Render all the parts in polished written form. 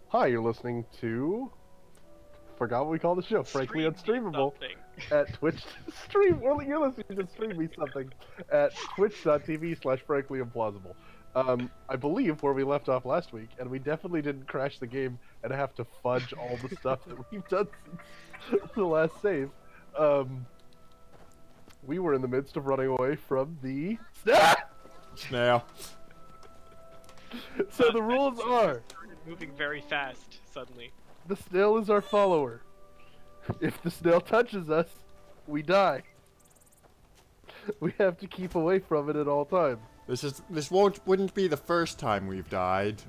Hi, you're listening to... Forgot what we call the show. Frankly Unstreamable. At Twitch stream. Well, you're listening to Stream Me Something at twitch.tv/frankly implausible. I believe where we left off last week, and we definitely didn't crash the game and have to fudge all the stuff that we've done since the last save. We were in the midst of running away from the snail. So the rules are moving very fast suddenly. The snail is our follower. If the snail touches us, we die. We have to keep away from it at all times. This wouldn't be the first time we've died,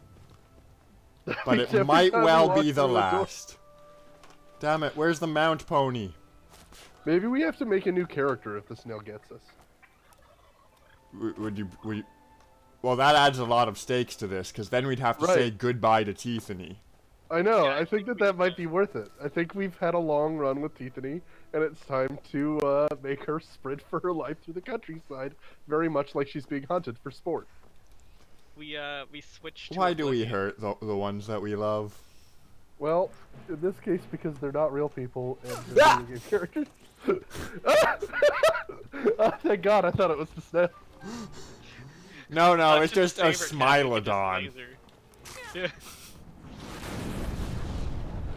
but it might well be the last. Damn it! Where's the mount pony? Maybe we have to make a new character if the snail gets us. Would you? Well, that adds a lot of stakes to this, because then we'd have to say goodbye to Tiffany. I know, yeah, I think that might be worth it. I think we've had a long run with Tiffany, and it's time to make her sprint for her life through the countryside, very much like she's being hunted for sport. We switched to Why do we hurt the ones that we love? Well, in this case, because they're not real people, and they're video game characters. Oh, thank God, I thought it was the snail. No, it's just a Smilodon. Yeah.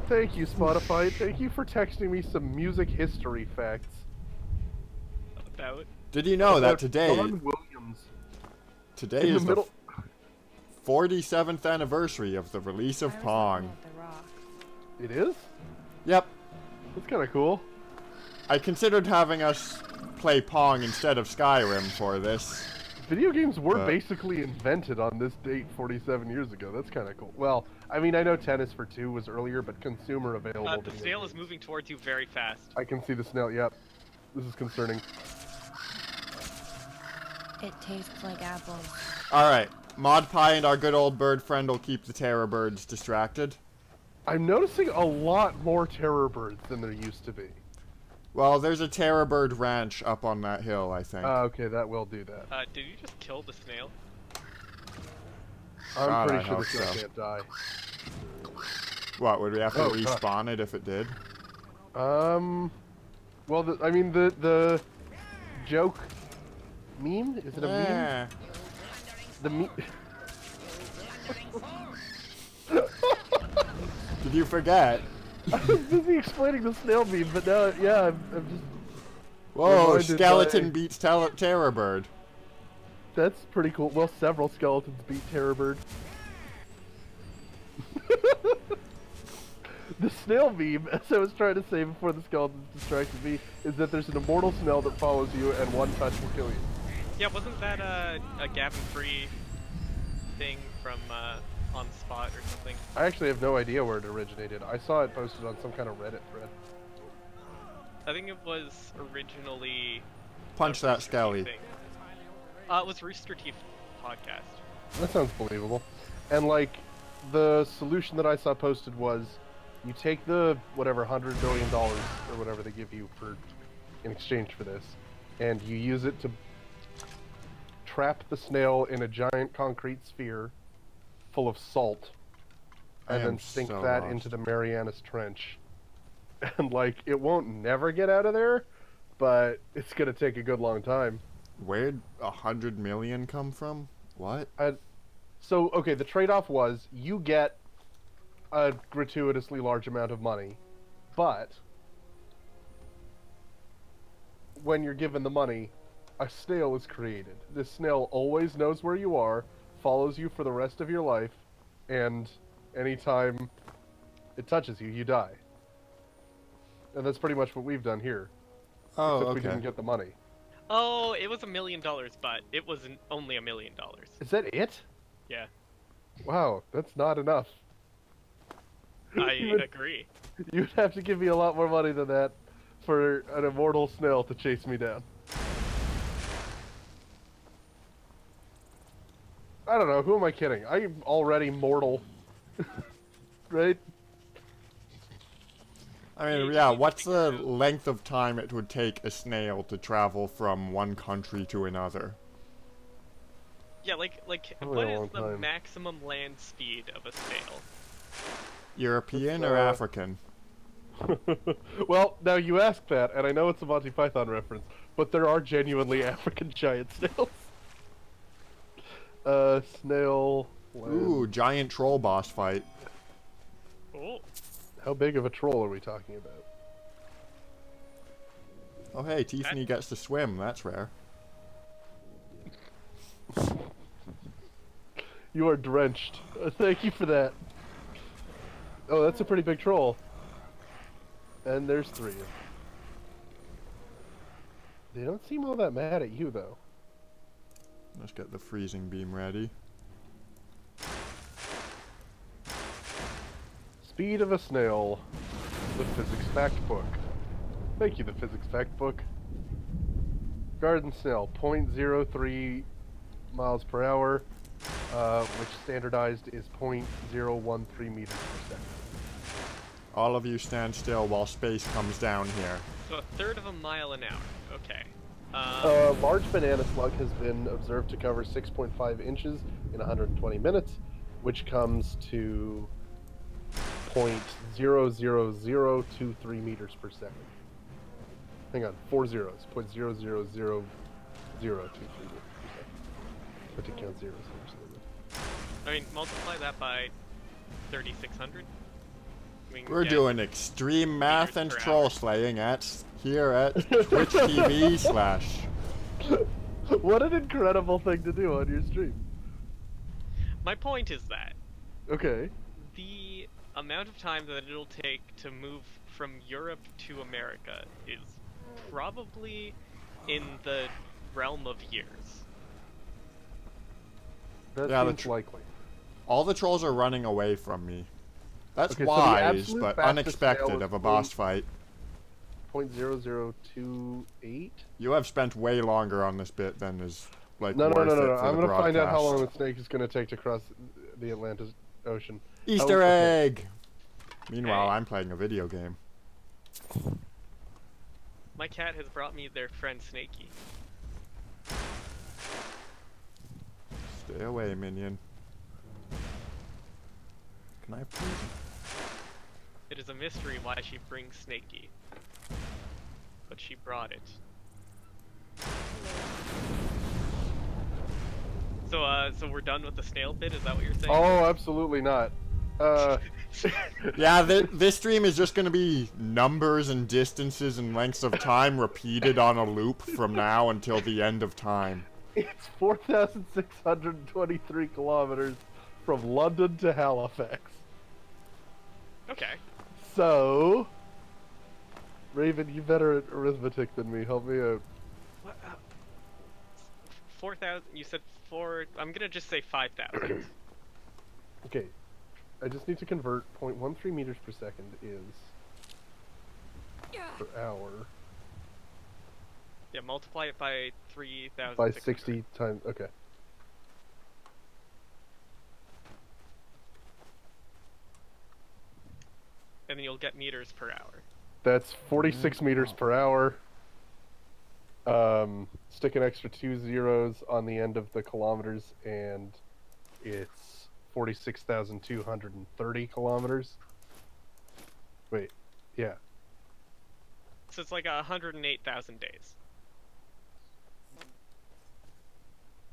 Thank you, Spotify. Thank you for texting me some music history facts. About? Did you know that today? John Williams. Today is the 47th anniversary of the release of Pong. It is? Yep. That's kind of cool. I considered having us play Pong instead of Skyrim for this. Video games were basically invented on this date 47 years ago. That's kind of cool. Well, I mean, I know Tennis for Two was earlier, but consumer available. The snail is moving towards you very fast. I can see the snail, yep. This is concerning. It tastes like apples. Alright, Mod Pie and our good old bird friend will keep the terror birds distracted. I'm noticing a lot more terror birds than there used to be. Well, there's a terror bird ranch up on that hill, I think. Okay, that will do that. Did you just kill the snail? I'm pretty sure the snail can't die. What, would we have to respawn it if it did? Well, I mean, the joke meme? Is it a meme? The meme... Did you forget? I was busy explaining the snail meme, but now, yeah, I'm just... Whoa, skeleton beats terror bird. That's pretty cool. Well, several skeletons beat terror bird. The snail meme, as I was trying to say before the skeletons distracted me, is that there's an immortal snail that follows you and one touch will kill you. Yeah, wasn't that a Gavin Free thing from On Spot or something? I actually have no idea where it originated. I saw it posted on some kind of Reddit thread. I think it was originally... Punch that Skelly. It was Rooster Teeth podcast. That sounds believable. And like, the solution that I saw posted was, you take the, whatever, $100 billion or whatever they give you in exchange for this, and you use it to trap the snail in a giant concrete sphere full of salt, and then sink that into the Marianas Trench. And like, it won't never get out of there, but it's gonna take a good long time. Where'd 100 million come from? What? So, okay, the trade-off was, you get a gratuitously large amount of money, but when you're given the money, a snail is created. This snail always knows where you are, follows you for the rest of your life, and anytime it touches you, you die. And that's pretty much what we've done here. Oh, except we didn't get the money. Oh, it was $1 million, but it wasn't only $1 million. Is that it? Yeah. Wow, that's not enough. I agree. You'd have to give me a lot more money than that for an immortal snail to chase me down. I don't know, who am I kidding? I'm already mortal. Right? I mean, yeah, what's the length of time it would take a snail to travel from one country to another? Yeah, like what is the maximum land speed of a snail? European or Let's, African? Well, now you ask that, and I know it's a Monty Python reference, but there are genuinely African giant snails. Snail. Ooh, giant troll boss fight. Oh. How big of a troll are we talking about? Oh hey, Tiffany gets to swim. That's rare. You are drenched. Thank you for that. Oh, that's a pretty big troll. And there's 3 of them. They don't seem all that mad at you, though. Let's get the freezing beam ready. Speed of a snail. The physics fact book. Thank you, the physics fact book. Garden snail, 0.03 miles per hour, which standardized is 0.013 meters per second. All of you stand still while space comes down here. So a third of a mile an hour. Okay. Large banana slug has been observed to cover 6.5 inches in 120 minutes, which comes to 0.00023 meters per second. Hang on, 4 zeros. 0.00023 meters per second. But to count zeros. I mean, multiply that by 3,600. We're doing extreme math and troll slaying here at Twitch TV / What an incredible thing to do on your stream. My point is that Okay. the amount of time that it'll take to move from Europe to America is probably in the realm of years. That Yeah, seems likely. All the trolls are running away from me. That's Okay, so the wise, absolute but fastest unexpected snail of a is boss fight. 0.0028? You have spent way longer on this bit than is like No. worth it for I'm the gonna find out how broadcast. long the snake is gonna take to cross the Atlantic Ocean. Easter okay. egg! Meanwhile, Hey. I'm playing a video game. My cat has brought me their friend Snakey. Stay away, minion. Can I please? It is a mystery why she brings Snakey. But she brought it. So we're done with the snail bit? Is that what you're saying? Oh, absolutely not. Yeah, this stream is just gonna be numbers and distances and lengths of time repeated on a loop from now until the end of time. It's 4,623 kilometers from London to Halifax. Okay. So, Raven, you better at arithmetic than me. Help me out. What? 4,000. You said 4. I'm gonna just say 5,000. Okay, I just need to convert 0.13 meters per second is per hour Yeah, multiply it by 3,000. by 60 times. Okay. And then you'll get meters per hour. That's 46 meters per hour. Stick an extra 2 zeros on the end of the kilometers, and it's 46,230 kilometers. Wait, yeah. So it's like 108,000 days.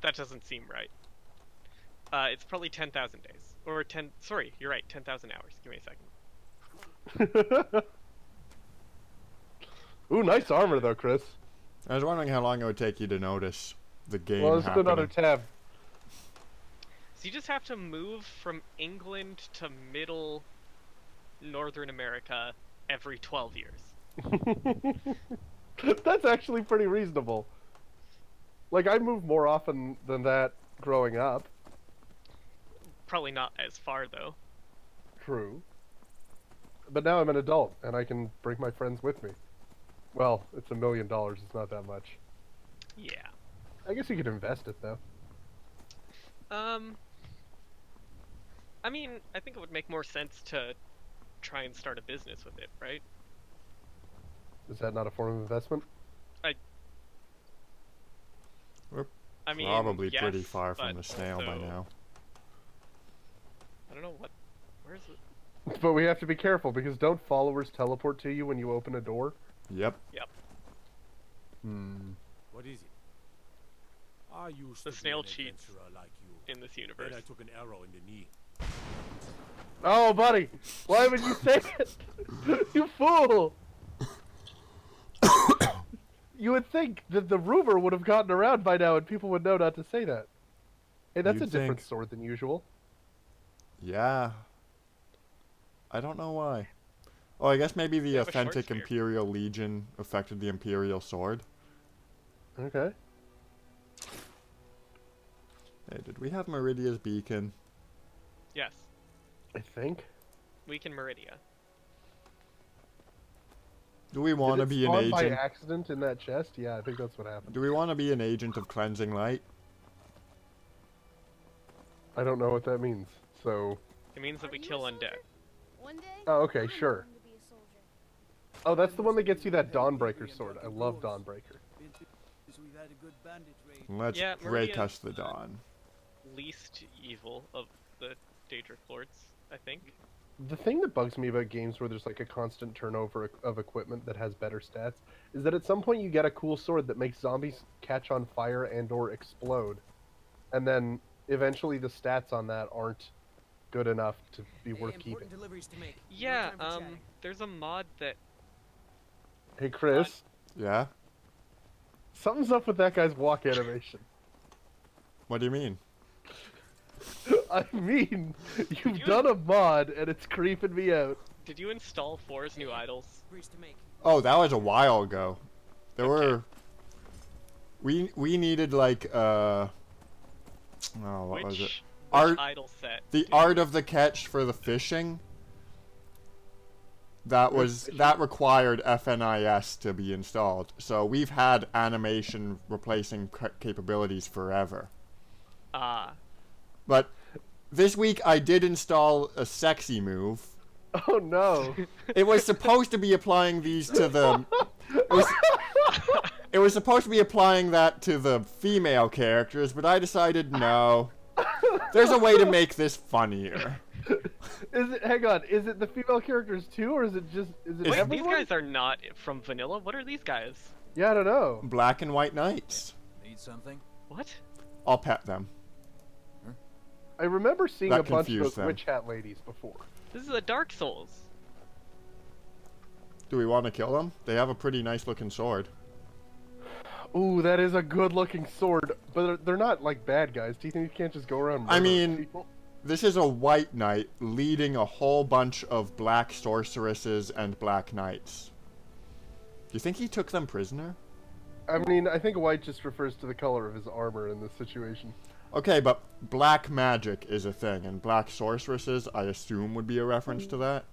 That doesn't seem right. It's probably 10,000 days. Or 10... Sorry, you're right, 10,000 hours. Give me a second. Ooh, nice armor though, Chris. I was wondering how long it would take you to notice the game Well, let's put happening. another tab. So you just have to move from England to middle Northern America every 12 years. That's actually pretty reasonable. Like, I moved more often than that growing up. Probably not as far, though. True. But now I'm an adult, and I can bring my friends with me. Well, it's $1 million, it's not that much. Yeah. I guess you could invest it, though. I mean, I think it would make more sense to try and start a business with it, right? Is that not a form of investment? I mean, Probably yes, pretty far from but the snail by also- now. I don't know what... Where's it? But we have to be careful, because don't followers teleport to you when you open a door? Yep. Yep. Hmm. What is it? I used The to snail be an cheats adventurer like you. in this Then universe. I took an arrow in the knee. Oh, buddy! Why would you say it? You fool! You would think that the rumor would have gotten around by now and people would know not to say that. Hey, that's You'd a different think. sword than usual. Yeah. I don't know why. Oh, I guess maybe the have a short authentic spear. Imperial Legion affected the Imperial Sword. Okay. Hey, did we have Meridia's beacon? Yes. I think. Weak in Meridia. Do we want to Did it be an spawn by agent? accident in that chest? Yeah, I think that's what happened. Do we want to be an agent of cleansing light? I don't know what that means, so... It means that we Are you kill a undead. soldier? One day, Oh, okay, I'm sure. going to be a soldier. Oh, that's the one that gets you that Dawnbreaker sword. I love Dawnbreaker. Let's Yeah, break Meridia- us the dawn. Least evil of the Daedric Lords, I think. The thing that bugs me about games where there's like a constant turnover of equipment that has better stats is that at some point you get a cool sword that makes zombies catch on fire and or explode. And then eventually the stats on that aren't good enough to be worth keeping. Yeah, there's a mod that Hey Chris, Yeah? something's up with that guy's walk animation. What do you mean? I mean, you've done a mod and it's creeping me out. did you install 4's new idols? Oh, that was a while ago. There Okay. were... We needed like, oh, what was it? Which Art... idol set? The did art of the catch for the fishing. That required FNIS to be installed. So we've had animation replacing capabilities forever. Ah. But this week I did install a sexy move. Oh no. It was supposed to be applying these to the. It was supposed to be applying that to the female characters, but I decided no. There's a way to make this funnier. Hang on, is it the female characters too, or is it just, is it Wait, everyone? these guys are not from vanilla. What are these guys? Yeah, I don't know. Black and white knights. Need something? What? I'll pet them. I remember seeing That a bunch of confused those them. witch hat ladies before. This is a Dark Souls. Do we want to kill them? They have a pretty nice looking sword. Ooh, that is a good looking sword, but they're not like bad guys. Do you think you can't just go around I murdering mean- people? This is a white knight leading a whole bunch of black sorceresses and black knights. Do you think he took them prisoner? I mean, I think white just refers to the color of his armor in this situation. Okay, but black magic is a thing, and black sorceresses, I assume, would be a reference to that.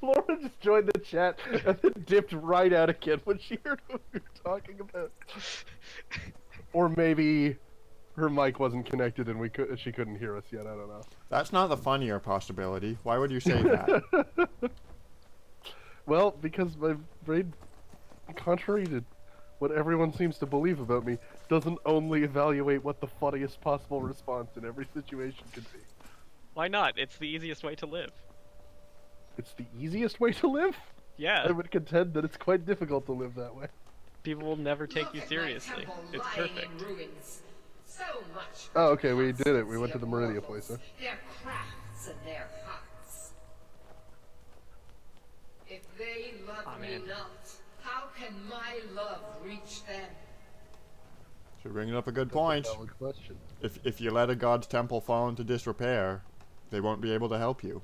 Laura just joined the chat and then dipped right out again when she heard what we were talking about. Or maybe her mic wasn't connected and she couldn't hear us yet. I don't know. That's not the funnier possibility. Why would you say that? Well, because my brain, contrary to what everyone seems to believe about me, doesn't only evaluate what the funniest possible response in every situation could be. Why not? It's the easiest way to live. It's the easiest way to live? Yeah. I would contend that it's quite difficult to live that way. People will never take you seriously. It's perfect. So much Oh, okay, we did it. We went to the Meridia place, huh? their crafts and their hearts. If they love me Amen. not, how can my love reach them? So you're bringing up a good point. Valid question. If you let a god's temple fall into disrepair, they won't be able to help you.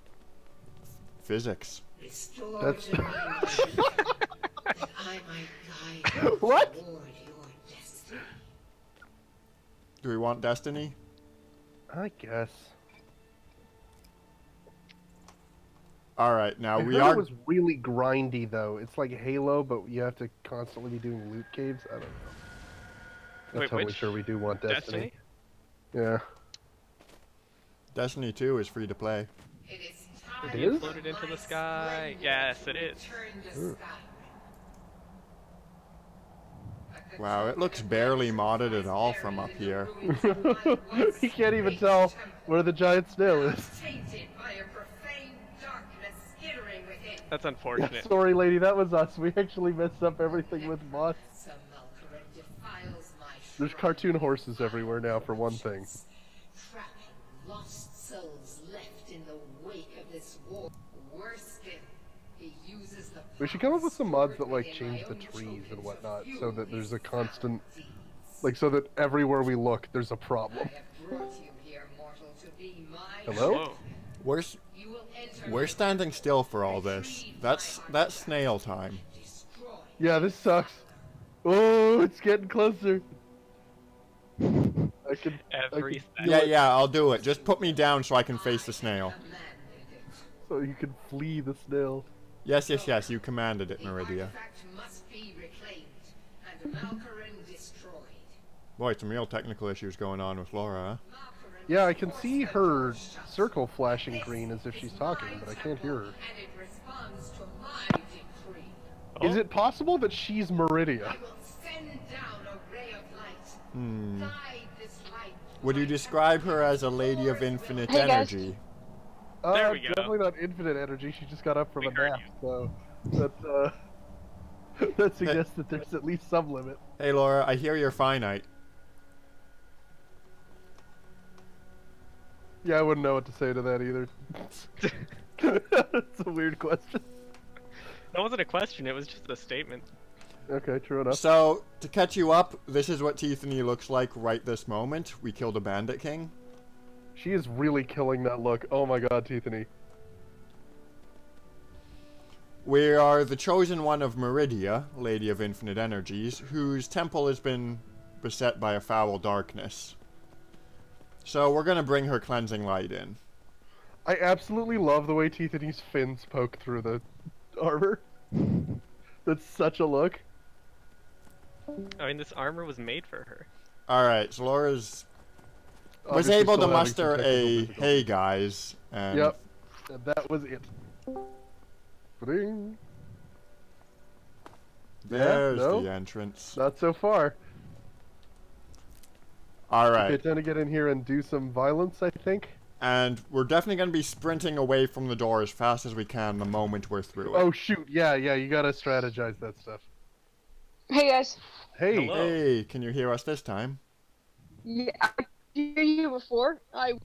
Physics. Restore That's- to me my vision, that I might guide you What? toward your destiny. Do we want destiny? I guess. Alright, now I we heard are... it was really grindy, though. It's like Halo, but you have to constantly be doing loot caves. I don't know. I'm Wait, totally which? sure we do want Destiny. Destiny? Yeah. Destiny 2 is free to play. It is time It is? Floated into my the sky. splendor Yes, it is. return to Ooh. Skyrim. At the Wow, it time looks that barely Witcher modded lies at all buried from up in the here. ruins of my once He can't even great tell temple, where the giant snail is. tainted by a That's unfortunate. Sorry, lady, that was us. We actually messed up everything with mods. There's cartoon horses everywhere now, for one thing. Trapping lost souls left in the wake of this war. Worse still, he uses the We should come up with some mods that, like, change the trees and whatnot, so that there's a constant... Like, so that everywhere we look, there's a problem. Hello? We're standing still for all this. That's snail time. Yeah, this sucks. Oh, it's getting closer. I can... Every Yeah, I'll do it. Just put me down so I can face the snail. So you can flee the snail. Yes, you commanded it, Meridia. Boy, some real technical issues going on with Laura, huh? Yeah, I can see her circle flashing green as if she's talking, but I can't hear her. Is it possible that she's Meridia? Would you describe her as a lady of infinite energy? There we go. Definitely not infinite energy. She just got up from a nap, so that that suggests that there's at least some limit. Hey Laura, I hear you're finite. Yeah, I wouldn't know what to say to that either. That's a weird question. That wasn't a question, it was just a statement. Okay, true enough. So, to catch you up, this is what Tiffany looks like right this moment. We killed a bandit king. She is really killing that look. Oh my god, Tiffany. We are the chosen one of Meridia, Lady of Infinite Energies, whose temple has been beset by a foul darkness. So we're gonna bring her cleansing light in. I absolutely love the way Tiffany's fins poke through the armor. That's such a look. I mean, this armor was made for her. Alright, so Laura's... was Obviously able to still having muster some a technical difficulties. hey guys, and... Yep, and that was it. Ba-ding. There's no? the entrance. Not so far. Alright. Okay, time to get in here and do some violence, I think. And we're definitely going to be sprinting away from the door as fast as we can the moment we're through it. Oh shoot, yeah, you gotta strategize that stuff. Hey guys. Hey! Hello. Hey, can you hear us this time? Yeah, I could hear you before. I was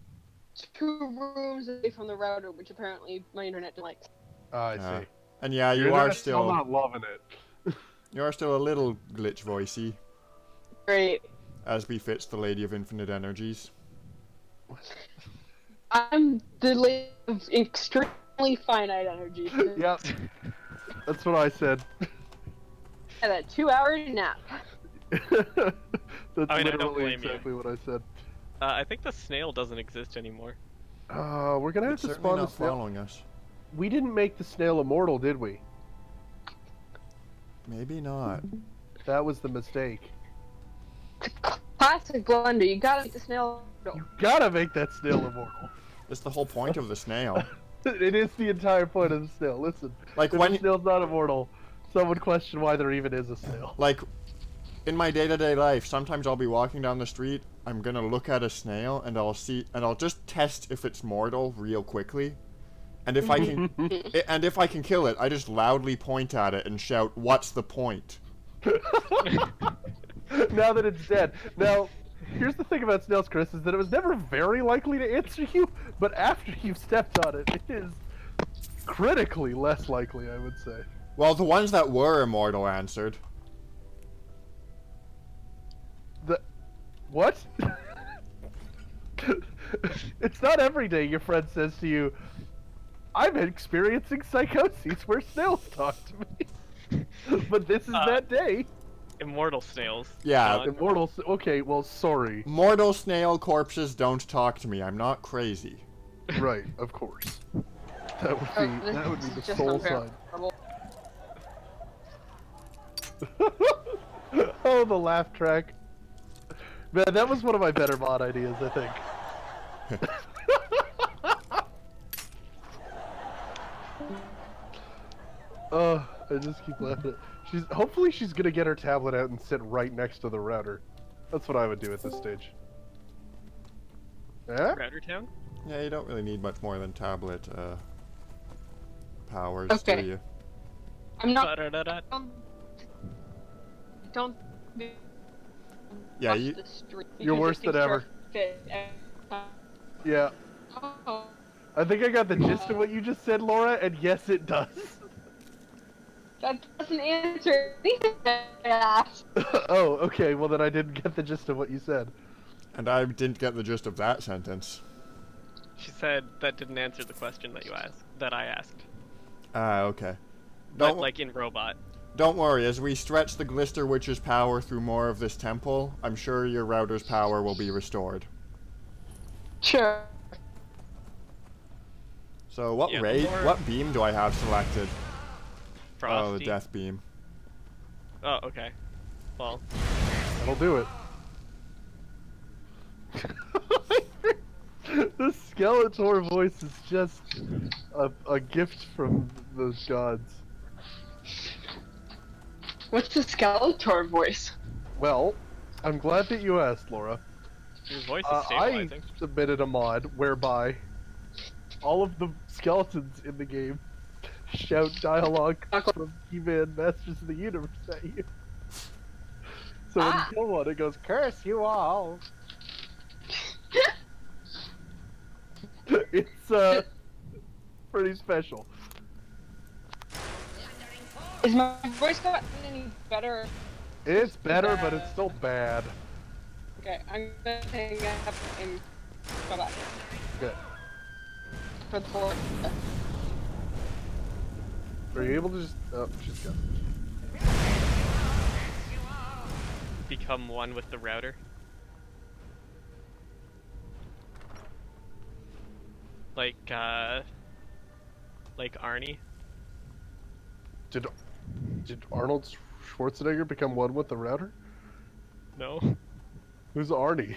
2 rooms away from the router, which apparently my internet didn't like. I see. And yeah, Your you are internet's still... not loving it. You are still a little glitch voicey, Great. as befits the Lady of Infinite Energies. I'm the lady of extremely finite energy. Yep. That's what I said. And a 2-hour nap. That's I don't literally blame you. exactly what I said. I think the snail doesn't exist anymore. We're gonna have It's to certainly spawn the not snail. following us. We didn't make the snail immortal, did we? Maybe not. That was the mistake. Classic blunder. You gotta make the snail. You gotta make that snail immortal. That's the whole point of the snail. It is the entire point of the snail. Listen, Like if when- the snail's not immortal, some would question why there even is a snail. Like, in my day-to-day life, sometimes I'll be walking down the street, I'm gonna look at a snail, and I'll just test if it's mortal real quickly. And if I can, and if I can kill it, I just loudly point at it and shout, "What's the point?" Now that it's dead. Now, here's the thing about snails, Chris, is that it was never very likely to answer you, but after you've stepped on it, it is critically less likely, I would say. Well, the ones that were immortal answered. What? It's not every day your friend says to you, I'm experiencing psychoses where snails talk to me. But this is that day. Immortal snails. Yeah. not- Immortal. Okay, well, sorry. Mortal snail corpses don't talk to me. I'm not crazy. Right, of course. That would be the Just soul unfair. sign. Oh, the laugh track. Man, that was one of my better mod ideas, I think. I just keep laughing at hopefully she's gonna get her tablet out and sit right next to the router. That's what I would do at this stage. Yeah? Router Town? Yeah, you don't really need much more than tablet powers, Okay. do you? I'm not. Ba-da-da-da. Don't. Yeah, watch you. the stream You're because worse things than start ever. to fit every time. Yeah. Oh. I think I got the gist of what you just said, Laura, and yes, it does. That doesn't answer anything I asked. Oh, okay. Well, then I didn't get the gist of what you said. And I didn't get the gist of that sentence. She said that didn't answer the question that you asked. That I asked. Ah, okay. But like in robot. Don't worry, as we stretch the Glister Witch's power through more of this temple, I'm sure your router's power will be restored. Sure. So what Yeah, what beam do I have selected? Frosty. Oh, the death beam. Oh, okay. Well, That'll do it. The Skeletor voice is just a gift from the gods. What's the Skeletor voice? Well, I'm glad that you asked, Laura. your voice is I stabilizing. submitted a mod whereby all of the skeletons in the game shout dialogue from He-Man Masters of the Universe at you. So when you kill one, it goes, "Curse you all." It's pretty special. Is my voice gotten any better? It's better, but it's still bad. Okay, I'm gonna hang up and go back. Good. For the floor. Are you able to just? Oh, she's gone. Become one with the router. Like Arnie. Did Arnold Schwarzenegger become one with the router? No. Who's Arnie?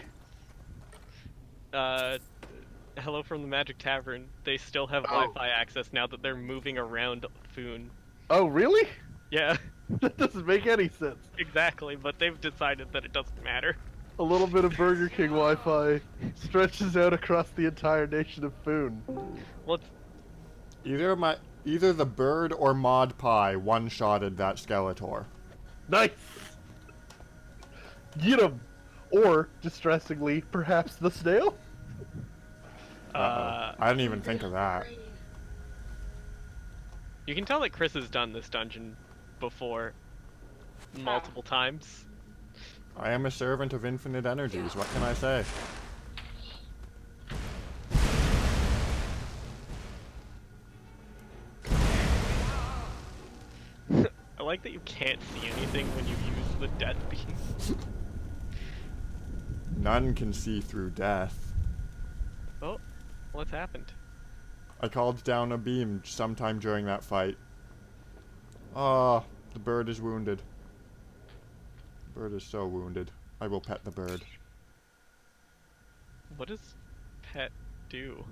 Hello from the Magic Tavern. They still have Wi-Fi access now that they're moving around Foon. Oh, really? Yeah, That doesn't make any sense. exactly, but they've decided that it doesn't matter. A little bit of Burger King Wi-Fi stretches out across the entire nation of Foon. Well, it's, Either the bird or Mod Pie one-shotted that Skeletor. Nice! Get him! Or, distressingly, perhaps the snail? I didn't even think of that. you can tell that Chris has done this dungeon before multiple times. I am a servant of infinite energies, what can I say? I like that you can't see anything when you use the death beam. None can see through death. Oh, what's happened? I called down a beam sometime during that fight. Ah, the bird is wounded. The bird is so wounded. I will pet the bird. What does pet do?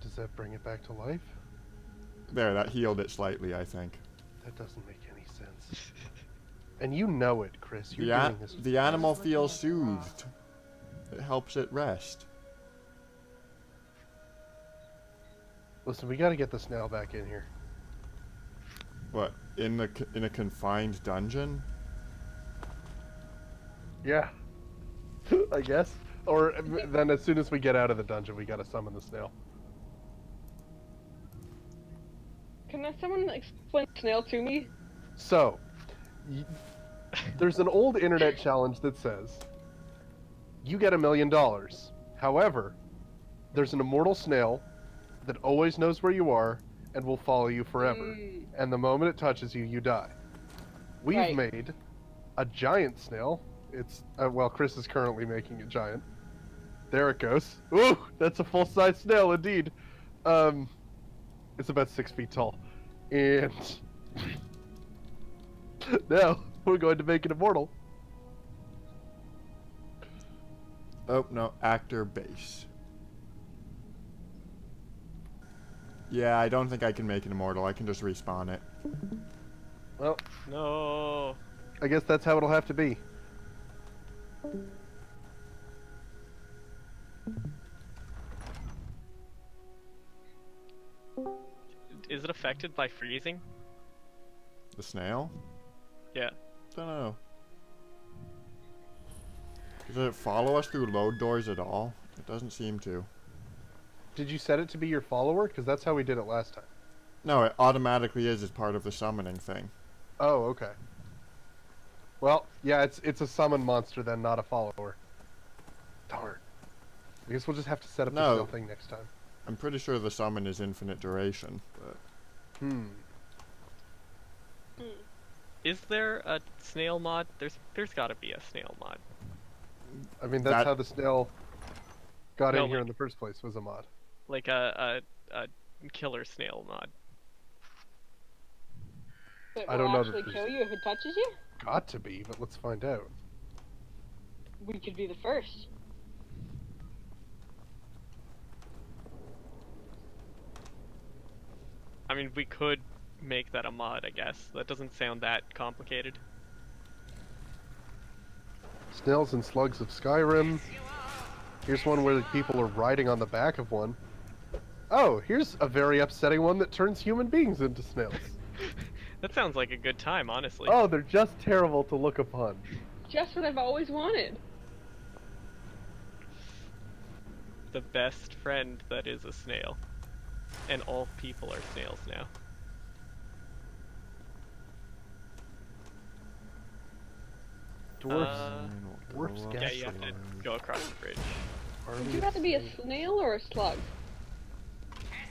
Does that bring it back to life? There, that healed it slightly, I think. That doesn't make any sense. And you know it, Chris. You're The, doing this. the animal feels soothed. It helps it rest. Listen, we gotta get the snail back in here. What, in a confined dungeon? Yeah. I guess. Or then as soon as we get out of the dungeon, we gotta summon the snail. Can someone explain snail to me? So, there's an old internet challenge that says, you get $1 million. However, there's an immortal snail that always knows where you are and will follow you forever. And the moment it touches you, you die. We've Right. made a giant snail. It's, well, Chris is currently making a giant. There it goes. Ooh, that's a full-size snail indeed. It's about 6 feet tall. And now we're going to make it immortal. Oh, no, actor base. Yeah, I don't think I can make it immortal. I can just respawn it. Well, No. I guess that's how it'll have to be. is it affected by freezing? The snail? Yeah. Don't know. Does it follow us through load doors at all? It doesn't seem to. Did you set it to be your follower? Because that's how we did it last time. No, it automatically is as part of the summoning thing. Oh, okay. Well, yeah, it's a summon monster then, not a follower. Darn. I guess we'll just have to set up the snail thing next time. I'm pretty sure the summon is infinite duration, but... Is there a snail mod? There's got to be a snail mod. I mean, that's how the snail got in No, here like- in the first place, was a mod. Like a killer snail mod. It I will don't know that actually there's- kill you if it touches you? Got to be, but let's find out. We could be the first. I mean, we could make that a mod, I guess. That doesn't sound that complicated. Snails and slugs of Skyrim. Here's one where the people are riding on the back of one. Oh, here's a very upsetting one that turns human beings into snails. That sounds like a good time, honestly. Oh, they're just terrible to look upon. Just what I've always wanted. The best friend that is a snail. And all people are snails now. Dwarfs. Dwarfs Yeah, gas you have to go across the bridge. Would you rather be a snail or a slug?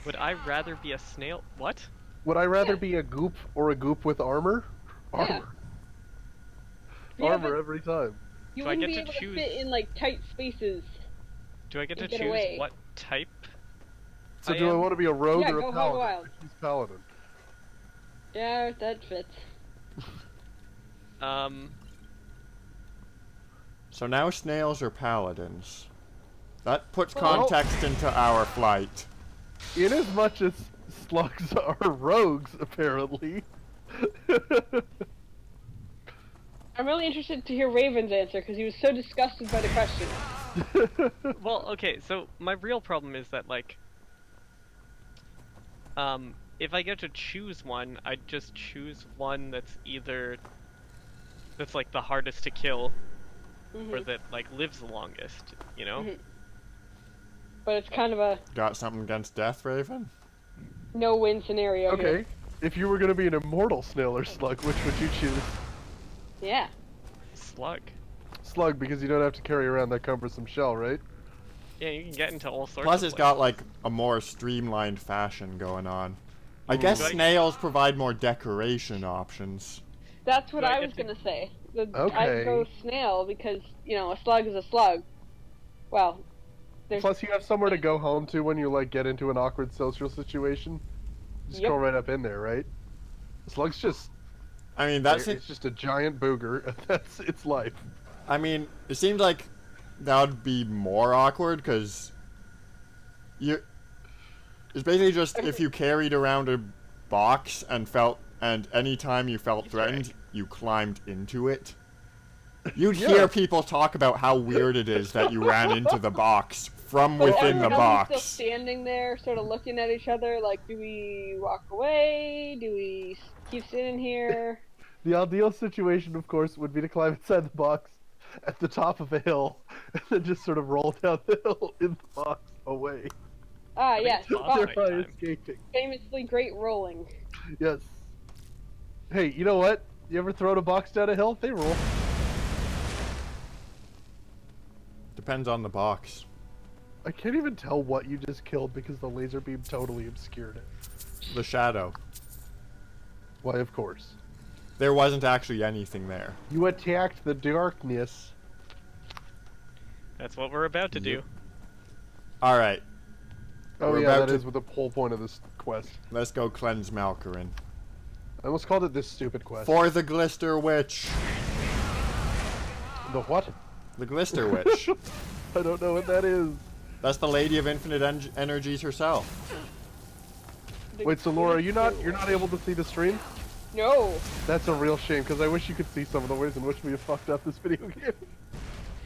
Would I rather be a snail? What? Would I rather be a goop or a goop with armor? Yeah. Armor. Yeah, Armor but every time. you Do I wouldn't get be to able choose- to fit in like tight spaces. Do I get to You get choose away. what type? So I do I am- want to be a rogue Yeah, or go a hog paladin? wild. I choose paladin. Yeah, that fits. So now snails are paladins. That puts Well- context into our flight. In as much as slugs are rogues, apparently. I'm really interested to hear Raven's answer because he was so disgusted by the question. Well, okay, so my real problem is that, like, if I get to choose one, I'd just choose one that's like the hardest to kill, or that like lives the longest, you know? Mhm. But it's kind of a Got something against death, Raven? no-win scenario Okay, here. if you were going to be an immortal snail or slug, which would you choose? Yeah. Slug. Slug, because you don't have to carry around that cumbersome shell, right? Yeah, you can get into all sorts Plus of it's places. got like a more streamlined fashion going on. I guess Do I- snails provide more decoration options. That's what Do I I get was to- gonna say. Okay. I'd go snail because, you know, a slug is a slug. Well, there's... Plus, you have somewhere to go home to when you like get into an awkward social situation. Just Yep. go right up in there, right? Slug's just I mean, that's it. it's just a giant booger, and that's its life. I mean, it seems like that would be more awkward because it's basically just if you carried around a box and any time you felt threatened, you climbed into it. You'd Yeah. hear people talk about how weird it is that you ran into the box from But within the everyone else is box. still standing there, sort of looking at each other, like, do we walk away? Do we keep sitting here? The ideal situation, of course, would be to climb inside the box at the top of a hill, and then just sort of roll down the hill in the box away. Ah, think yes. it's boss Oh, fight Thereby time. escaping. famously great rolling. Yes. Hey, you know what? You ever thrown a box down a hill? They roll. Depends on the box. I can't even tell what you just killed because the laser beam totally obscured it. The shadow. Why, of course. There wasn't actually anything there. You attacked the darkness. That's what we're about to do. All right, Oh We're yeah, about that to- is what the whole point of this quest. let's go cleanse Malkarin. I almost called it this stupid quest. For the Glister Witch. The what? The Glister Witch. I don't know what that is. That's the Lady of Infinite Energies herself. Wait, so Laura, you're not able to see the stream? No. That's a real shame because I wish you could see some of the ways in which we have fucked up this video game.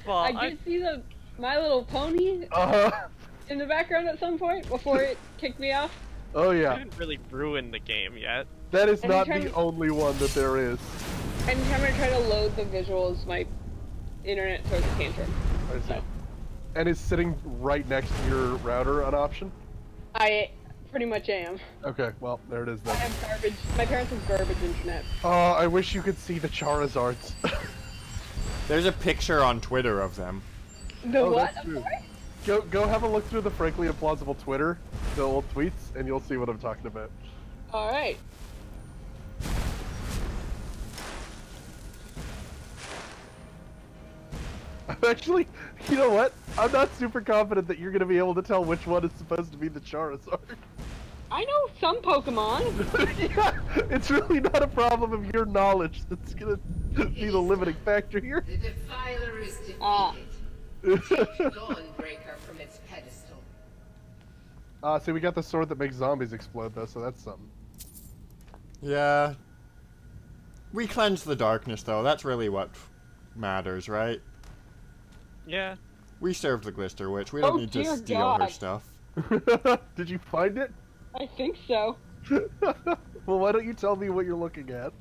Well, I did see the My Little Pony Uh huh. in the background at some point before it kicked me off. Oh I yeah, didn't really ruin the game yet. that is not Anytime- the only one that there is. Anytime I try to load the visuals, my internet throws a tantrum. I see. So And is sitting right next to your router an option? I pretty much am. Okay, well, there it is I then. have garbage. My parents have garbage internet. Oh, I wish you could see the Charizards. There's a picture on Twitter of them. The Oh, what? that's I'm true. sorry? Go have a look through the frankly implausible Twitter, the old tweets, and you'll see what I'm talking about. Alright. I'm actually, you know what? I'm not super confident that you're gonna be able to tell which one is supposed to be the Charizard. I know some Pokemon. Yeah, it's really not a problem of your knowledge that's gonna be the limiting factor here. The Defiler is defeated. Ah. Take Dawnbreaker from its pedestal. See, we got the sword that makes zombies explode, though, so that's something. Yeah. We cleanse the darkness, though. That's really what matters, right? Yeah. We serve the Glister Witch. We don't Oh, need to dear steal her God. stuff. Did you find it? I think so. Well, why don't you tell me what you're looking at?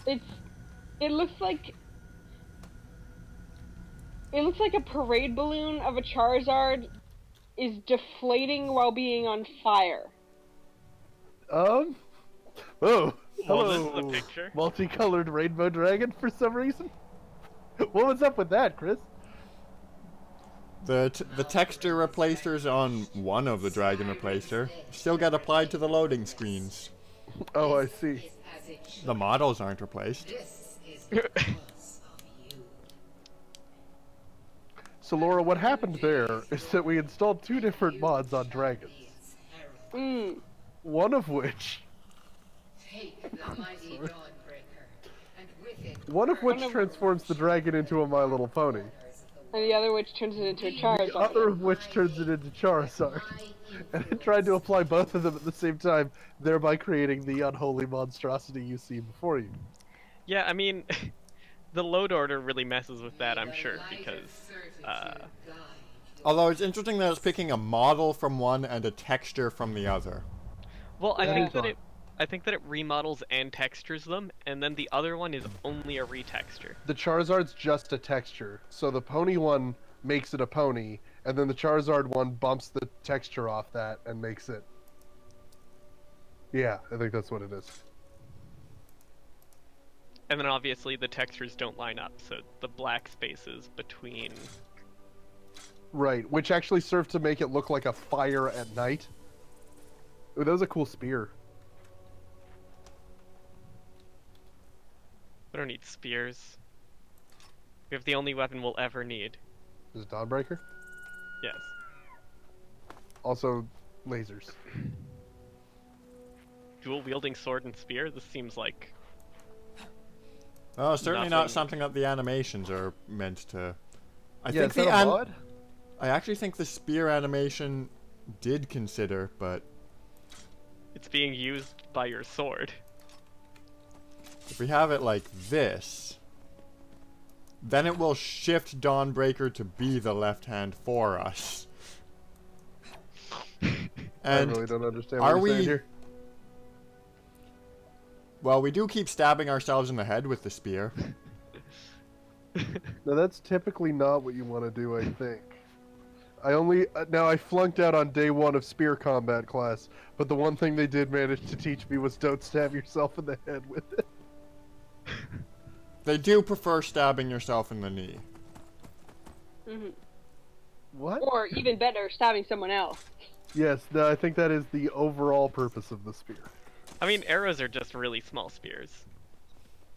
It looks like a parade balloon of a Charizard is deflating while being on fire. Oh, Well, hello, this is a picture. multicolored rainbow dragon for some reason. What was up with that, Chris? The texture replacers on one of the Dragon Replacer still get applied to the loading screens. Oh, I see. Is as it should. The models aren't replaced. This is because of you. So, Laura, what happened there is that we installed two different mods on dragons. Its herald. One of which, Take the mighty Dawnbreaker, and with it, one of which transforms the dragon into a My Little Pony. And the other which turns it into a The Charizard. other of which turns it into Charizard. And I tried to apply both of them at the same time, thereby creating the unholy monstrosity you see before you. Yeah, I mean, the load order really messes with that, I'm sure, because Although it's interesting that it's picking a model from one and a texture from the other. well, I think Yeah. that it remodels and textures them, and then the other one is only a retexture. The Charizard's just a texture, so the pony one makes it a pony, and then the Charizard one bumps the texture off that and makes it... Yeah, I think that's what it is. And then obviously the textures don't line up, so the black spaces between... Right, which actually served to make it look like a fire at night. Ooh, that was a cool spear. We don't need spears. We have the only weapon we'll ever need. Is it Dawnbreaker? Yes. Also, lasers. Dual wielding sword and spear? This seems like... Oh, certainly Nothing. not something that the animations are meant to. I Yeah, think is that the a mod? I actually think the spear animation did consider, but it's being used by your sword. if we have it like this, then it will shift Dawnbreaker to be the left hand for us. I And really don't understand are what you're saying we- here. well, we do keep stabbing ourselves in the head with the spear. No, that's typically not what you want to do, I think. I only... now, I flunked out on day one of spear combat class, but the one thing they did manage to teach me was don't stab yourself in the head with it. They do prefer stabbing yourself in the knee. What? Or even better, stabbing someone else. Yes, no, I think that is the overall purpose of the spear. I mean, arrows are just really small spears.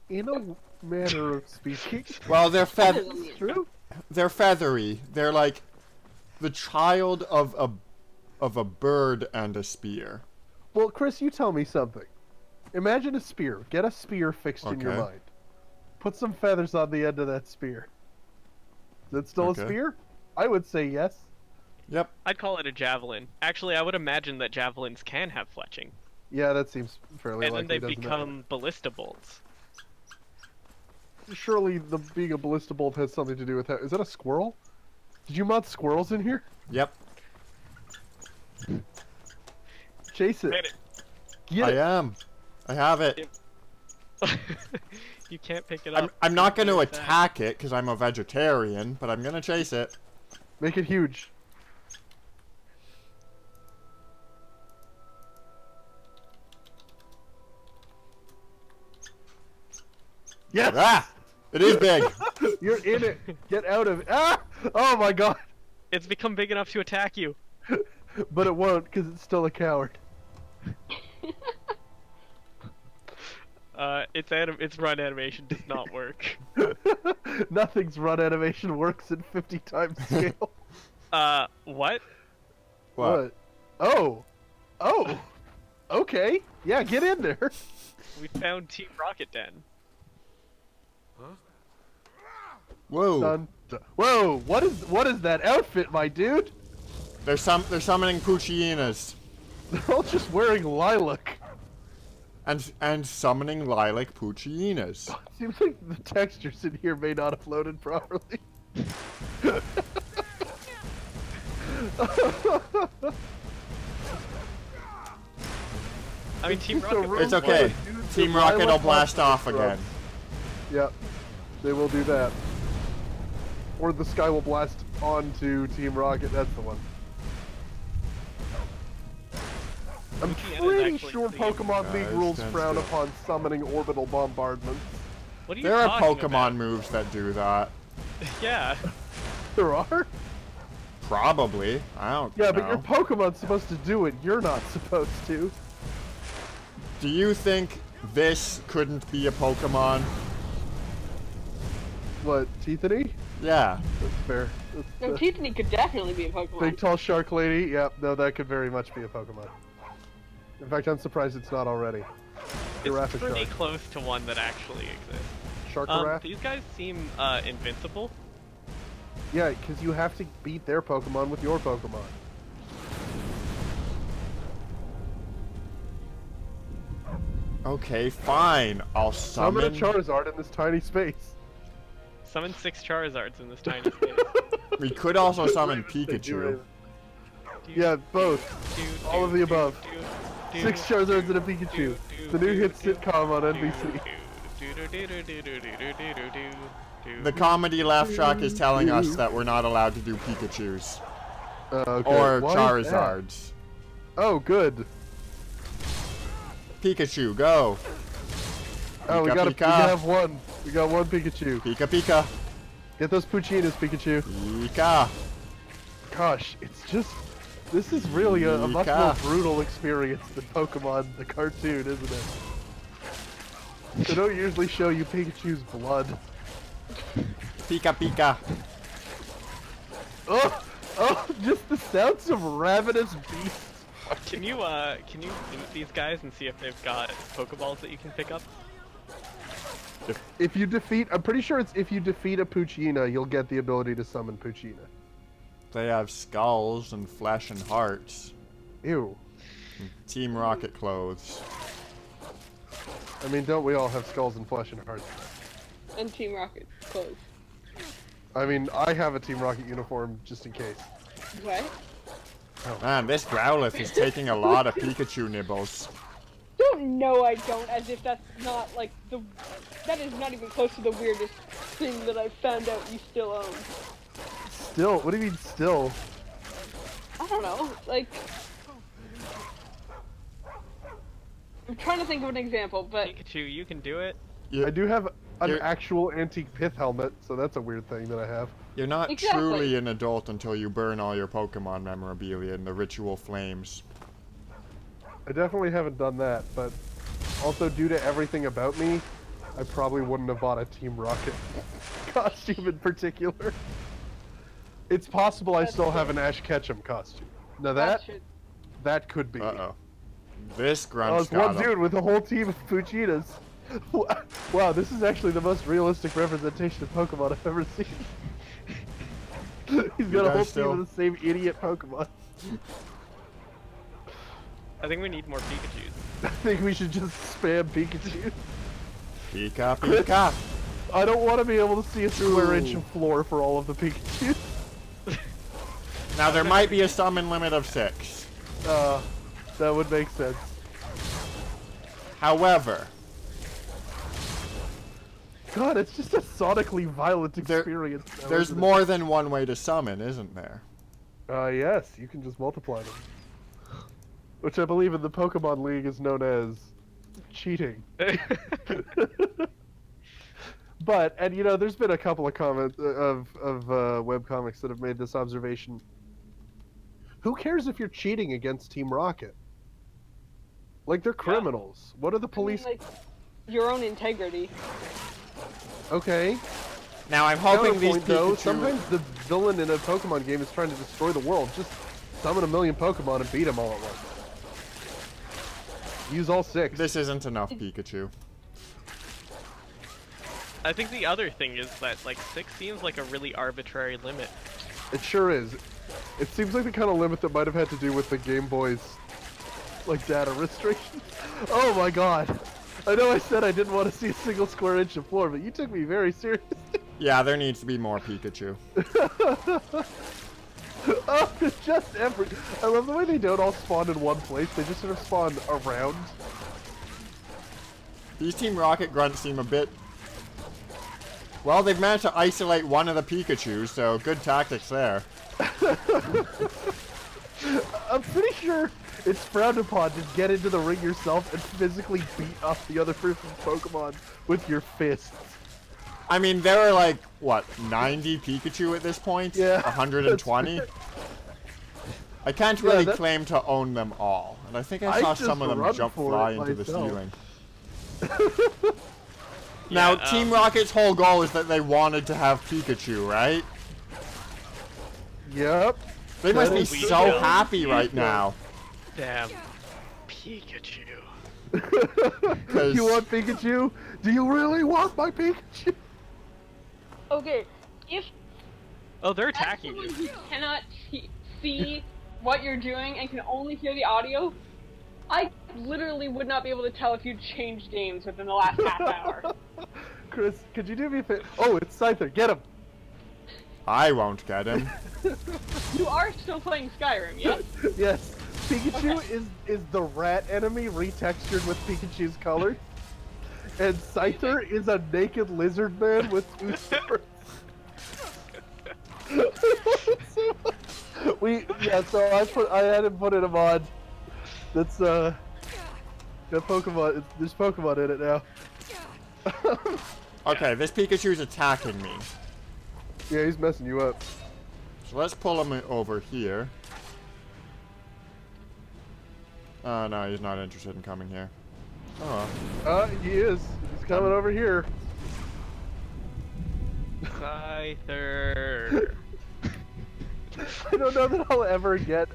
In a manner of speaking. Well, they're True? they're feathery. They're like the child of a bird and a spear. Well, Chris, you tell me something. Imagine a spear. Get a spear fixed in your Okay. mind. Put some feathers on the end of that spear. Is that still Okay. a spear? I would say yes. Yep. I'd call it a javelin. Actually, I would imagine that javelins can have fletching. Yeah, that seems fairly And then likely. they doesn't it? become ballista bolts. Surely the being a ballista bolt has something to do with that. Is that a squirrel? Did you mod squirrels in here? Yep. Chase it. Get it. Get I it. am. I have it. You can't pick it up. I'm not going to It's attack it because I'm a vegetarian, but I'm going to chase it. Make it huge. Yes! Ah! It is big. You're in it. Get out of it. Ah! Oh my god. It's become big enough to attack you. But it won't because it's still a coward. Its run animation does not work. Nothing's run animation works at 50 times scale. What? What? Oh. Oh. Okay. Yeah, get in there. We found Team Rocket Den. Whoa. Dun, dun. Whoa, what is that outfit, my dude? They're summoning Puccininas. They're all just wearing lilac. And summoning lilac Puccininas. Seems like the textures in here may not have loaded properly. I mean, Team just a Rocket. room It's okay. full of dudes Team with Rocket will lilac blast off monster again. scrubs. Yep, they will do that. Or the sky will blast onto Team Rocket. That's the one. I'm Puccini is pretty actually sure the- Pokemon League Guys, rules stand frown still. upon summoning orbital bombardments. What are you There are talking Pokemon about? moves that do that. Yeah. There are? Probably. I don't know. Yeah, but your Pokemon's supposed to do it. You're not supposed to. Do you think this couldn't be a Pokemon? What, Teethany? Yeah. That's fair. No, That's, Teethany could definitely be a Pokemon. big tall shark lady. Yep, no, that could very much be a Pokemon. In fact, I'm surprised it's not already. Giraffe It's pretty shark. close to one that actually exists. Sharkaraph? These guys seem invincible. Yeah, because you have to beat their Pokemon with your Pokemon. Okay, fine. I'll Summon a summon. Charizard in this tiny space. Summon 6 Charizards in this tiny space. We could also summon They do Pikachu. it. Yeah, both. All of the above. 6 Charizards and a Pikachu. The new hit sitcom on NBC. The comedy laugh track is telling us that we're not allowed to do Pikachus. Okay. Or Why is that? Charizards. Oh, good. Pikachu, go! Oh, we Pika, got Pika. have one. We got one Pikachu. Pika Pika! Get those Puccinas, Pikachu. Pika! Gosh, it's just... This is really a much more Pika. brutal experience than Pokemon, the cartoon, isn't it? They don't usually show you Pikachu's blood. Pika Pika! Oh! Oh! Just the sounds of ravenous beasts. Can you loot these guys and see if they've got Pokeballs that you can pick up? If you defeat... I'm pretty sure it's if you defeat a Puccina, you'll get the ability to summon Puccina. They have skulls and flesh and hearts. Ew. Team Rocket clothes. I mean, don't we all have skulls and flesh and hearts? And Team Rocket clothes. I mean, I have a Team Rocket uniform just in case. What? Man, this Growlithe is taking a lot of Pikachu nibbles. Don't know I don't, as if that's not like the... That is not even close to the weirdest thing that I found out you still own. Still? What do you mean still? I don't know, like... I'm trying to think of an example, but... Pikachu, you can do it. I do have an You're- actual antique pith helmet, so that's a weird thing that I have. You're not Exactly. truly an adult until you burn all your Pokemon memorabilia in the ritual flames. I definitely haven't done that, but also due to everything about me, I probably wouldn't have bought a Team Rocket costume in particular. It's possible I That's still true. have an Ash Ketchum costume. Now should... that could be. Uh-oh. This Oh, grunt's it's one got dude with a whole team of Puccinas. Wow, this is actually the most realistic representation of Pokemon I've ever seen. He's got a guys whole still- team of the same idiot Pokemon. I think we need more Pikachus. I think we should just spam Pikachu. Pika Pika! I don't want to be able to see a square Ooh. inch of floor for all of the Pikachu. Now there might be a summon limit of 6. That would make sense. However, God, it's just a sonically violent experience. now, there's isn't it? more than one way to summon, isn't there? Yes, you can just multiply them. Which I believe in the Pokemon League is known as cheating. But, and you know, there's been a couple of comments of webcomics that have made this observation. Who cares if you're cheating against Team Rocket? Like, they're criminals. What are the police? I mean, like, your own integrity. Okay. Now I'm hoping these Counterpoint, though, Pikachu... sometimes the villain in a Pokemon game is trying to destroy the world. Just summon a million Pokemon and beat them all at once. Use all 6. This isn't enough Pikachu. I think the other thing is that, like, 6 seems like a really arbitrary limit. It sure is. It seems like the kind of limit that might have had to do with the Game Boy's, like, data restrictions. Oh my god. I know I said I didn't want to see a single square inch of floor, but you took me very seriously. Yeah, there needs to be more Pikachu. Oh, just every... I love the way they don't all spawn in one place. They just sort of spawn around. These Team Rocket grunts seem a bit... Well, they've managed to isolate one of the Pikachus, so good tactics there. I'm pretty sure it's frowned upon to get into the ring yourself and physically beat up the other person's Pokemon with your fists. I mean, there are like, what, 90 Pikachu at this point? Yeah. 120? I can't really claim to own them all. And I think I saw some of them jump fly into the ceiling. Now, Team Rocket's whole goal is that they wanted to have Pikachu, right? Yep. They must be so happy right now. Damn. Pikachu. You want Pikachu? Do you really want my Pikachu? Okay, if Oh, they're as attacking someone you. who cannot see what you're doing and can only hear the audio, I literally would not be able to tell if you changed games within the last half hour. Chris, could you do me a favor? Oh, it's Scyther. Get him. I won't get him. You are still playing Skyrim, yes? Yes. Pikachu is the rat enemy retextured with Pikachu's colors. And Scyther is a naked lizard man with 2 swords. So I had him put in a mod. That's got Pokemon. There's Pokemon in it now. Okay, this Pikachu's attacking me. Yeah, he's messing you up. So let's pull him over here. Oh, no, he's not interested in coming here. Oh. He is. He's coming over here. Scyther. I don't know that I'll ever get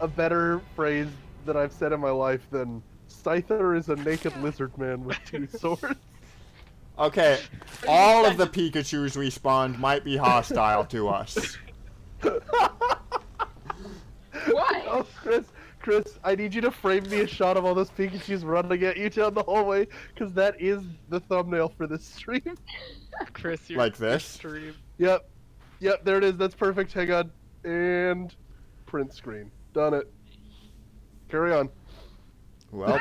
a better phrase that I've said in my life than Scyther is a naked lizard man with 2 swords. Okay, all of the Pikachus we spawned might be hostile to us. Why? Oh, Chris, I need you to frame me a shot of all those Pikachus running at you down the hallway, because that is the thumbnail for this stream. Chris, you're Like this? Stream. Yep, there it is. That's perfect. Hang on. And print screen. Done it. Carry on. Well,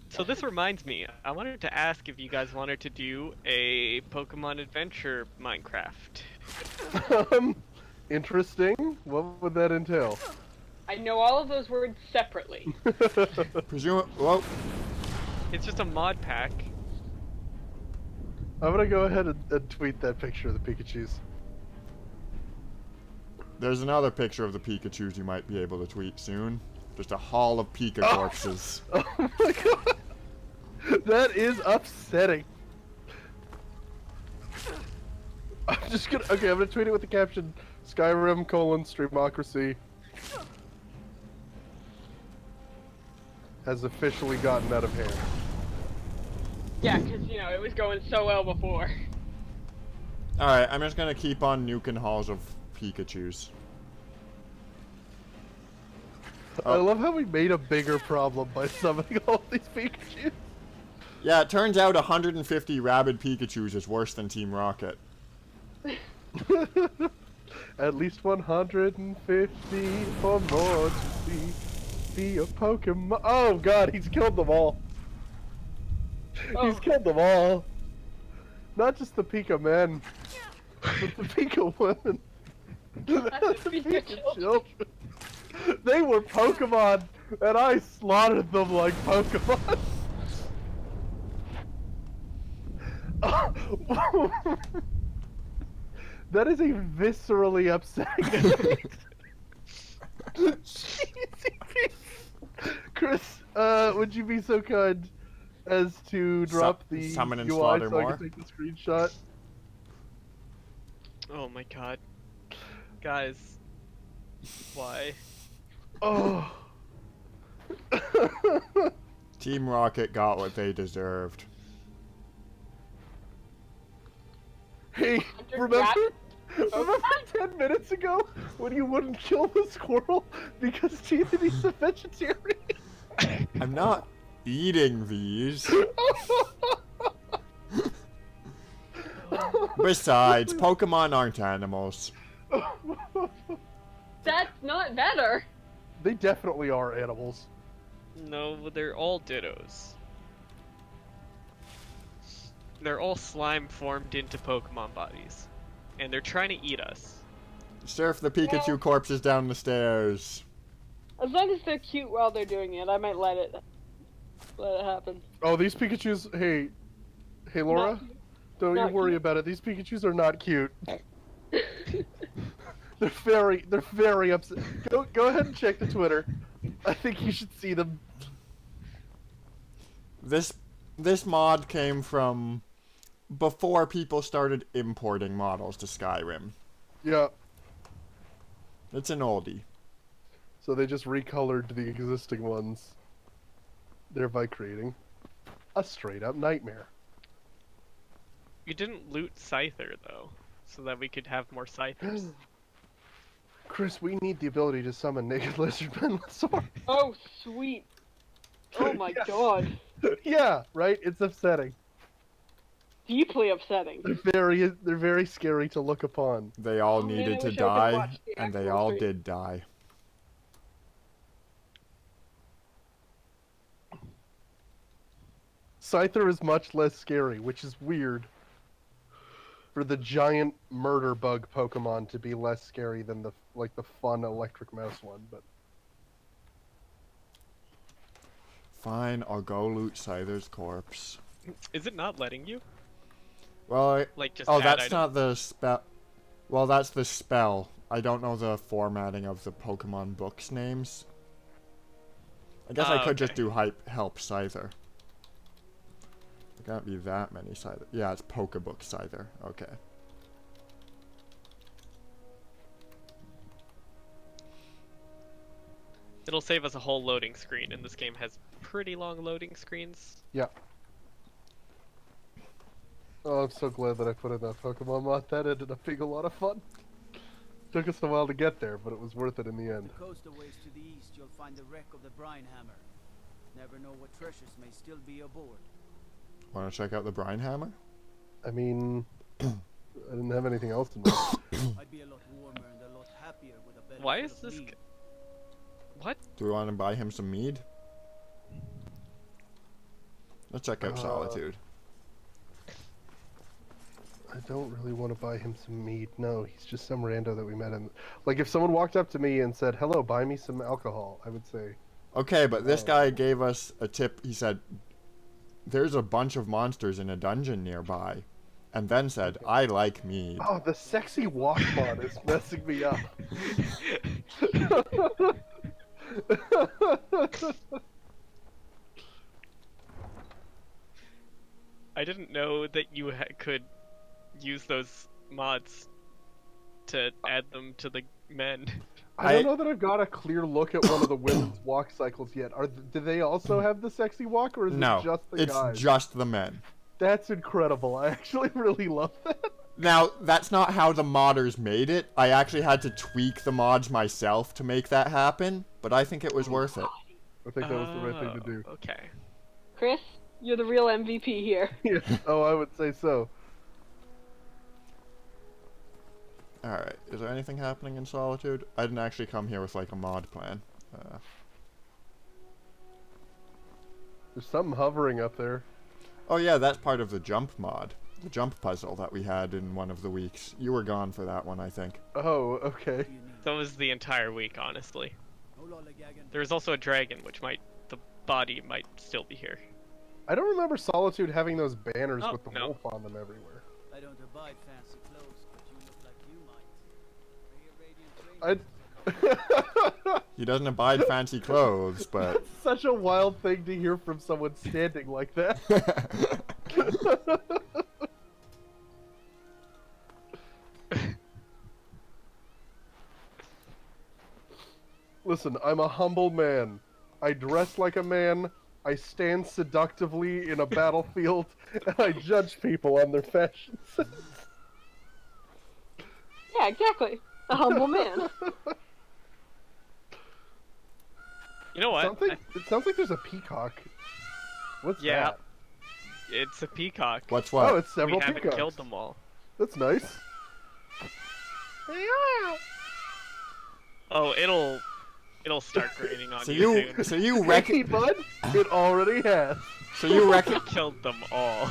So this reminds me, I wanted to ask if you guys wanted to do a Pokemon Adventure Minecraft. Interesting. What would that entail? I know all of those words separately. well, It's just a mod pack. I'm gonna go ahead and tweet that picture of the Pikachus. there's another picture of the Pikachus you might be able to tweet soon. Just a haul of Pika corpses. Oh my god! That is upsetting. I'm gonna tweet it with the caption, Skyrim, Streamocracy has officially gotten out of hand. Yeah, because, you know, it was going so well before. Alright, I'm just gonna keep on nuking halls of Pikachus. I love how we made a bigger problem by summoning all these Pikachus. Yeah, it turns out 150 rabid Pikachus is worse than Team Rocket. At least 150 or more to see a Pokemon. Oh god, he's killed them all. Oh. He's killed them all. Not just the Pika men, but the Pika women. The Pika children. They were Pokemon, and I slaughtered them like Pokemon. That is a viscerally upsetting. Chris, would you be so kind as to drop the summon and UI slaughter so I more? can take the screenshot? Oh my god. Guys. Why? Oh. Team Rocket got what they deserved. Hey, remember 10 minutes ago when you wouldn't kill the squirrel because Tiffany's a vegetarian? I'm not eating these. Besides, Pokemon aren't animals. That's not better. They definitely are animals. No, they're all dittos. They're all slime formed into Pokemon bodies. And they're trying to eat us. Surf the Pikachu corpses down the stairs. As long as they're cute while they're doing it, I might let it happen. Oh, these Pikachus. Hey, Laura, Not cute. don't you Not worry cute. about it. These Pikachus are not cute. They're very upset. Go ahead and check the Twitter. I think you should see them. This mod came from before people started importing models to Skyrim. Yeah. It's an oldie. So they just recolored the existing ones, thereby creating a straight-up nightmare. You didn't loot Scyther, though, so that we could have more Scythers. Chris, we need the ability to summon naked lizardmen with swords. Oh, sweet. Oh my Yeah. god. Yeah, right? It's upsetting. Deeply upsetting. They're very scary to look upon. They all Oh, man, needed I to wish I could die, watch the and they actual all stream. did die. Scyther is much less scary, which is weird. For the giant murder bug Pokemon to be less scary than the fun electric mouse one, but Fine, I'll go loot Scyther's corpse. Is it not letting you? Well, Like, just oh, add that's items? not the spell. Well, that's the spell. I don't know the formatting of the Pokemon books names. I guess I could just okay. do help Scyther. There can't be that many Scyther. Yeah, it's Pokebook Scyther. Okay. It'll save us a whole loading screen, and this game has pretty long loading screens. yeah. Oh, I'm so glad that I put in that Pokemon mod. That ended up being a lot of fun. Took us a while to get there, but it was worth it in the end. The coast a ways to the east, you'll find the wreck of the Brine Hammer. Never know what treasures may still be aboard. Want to check out the Brine Hammer? I mean, I didn't have anything else in mind. I'd be a lot warmer and a lot happier with a better Why full is of this... mead. What? Do we want to buy him some mead? Let's check out Solitude. I don't really want to buy him some mead. No, he's just some rando that we met in. Like, if someone walked up to me and said, "Hello, buy me some alcohol," I would say, Okay, but this guy gave us a tip. He said, there's a bunch of monsters in a dungeon nearby. And then said, I like mead. "Oh, the sexy walk mod is messing me up." I didn't know that you could use those mods to add them to the men. I don't know that I've got a clear look at one of the women's walk cycles yet. Do they also have the sexy walk, or is No, it just the it's guys? just the men. That's incredible. I actually really love that. Now, that's not how the modders made it. I actually had to tweak the mods myself to make that happen, but I think it was worth it. I think that was the right thing to do. Okay. Chris, you're the real MVP here. Yeah. Oh, I would say so. Alright, is there anything happening in Solitude? I didn't actually come here with like a mod plan. There's something hovering up there. Oh yeah, that's part of the jump mod. The jump puzzle that we had in one of the weeks. You were gone for that one, I think. Oh, okay. That was the entire week, honestly. No lollygagging. There was also a dragon, which the body might still be here. I don't remember Solitude having those banners Oh, with the no. wolf on them everywhere. I don't abide fancy clothes, but you look like you might. Are you Radiant Ranger? He doesn't abide fancy clothes, but... It's such a wild thing to hear from someone standing like that. Listen, I'm a humble man. I dress like a man, I stand seductively in a battlefield, and I judge people on their fashion sense. Yeah, exactly. A humble man. You know what? It sounds like there's a peacock. What's Yeah. that? It's a peacock. What's what? Oh, it's several We haven't peacocks. killed them all. That's nice. Oh, it'll start raining on So you you, soon. so you Hey, reckon, bud, it already has. so you reckon, We killed them all.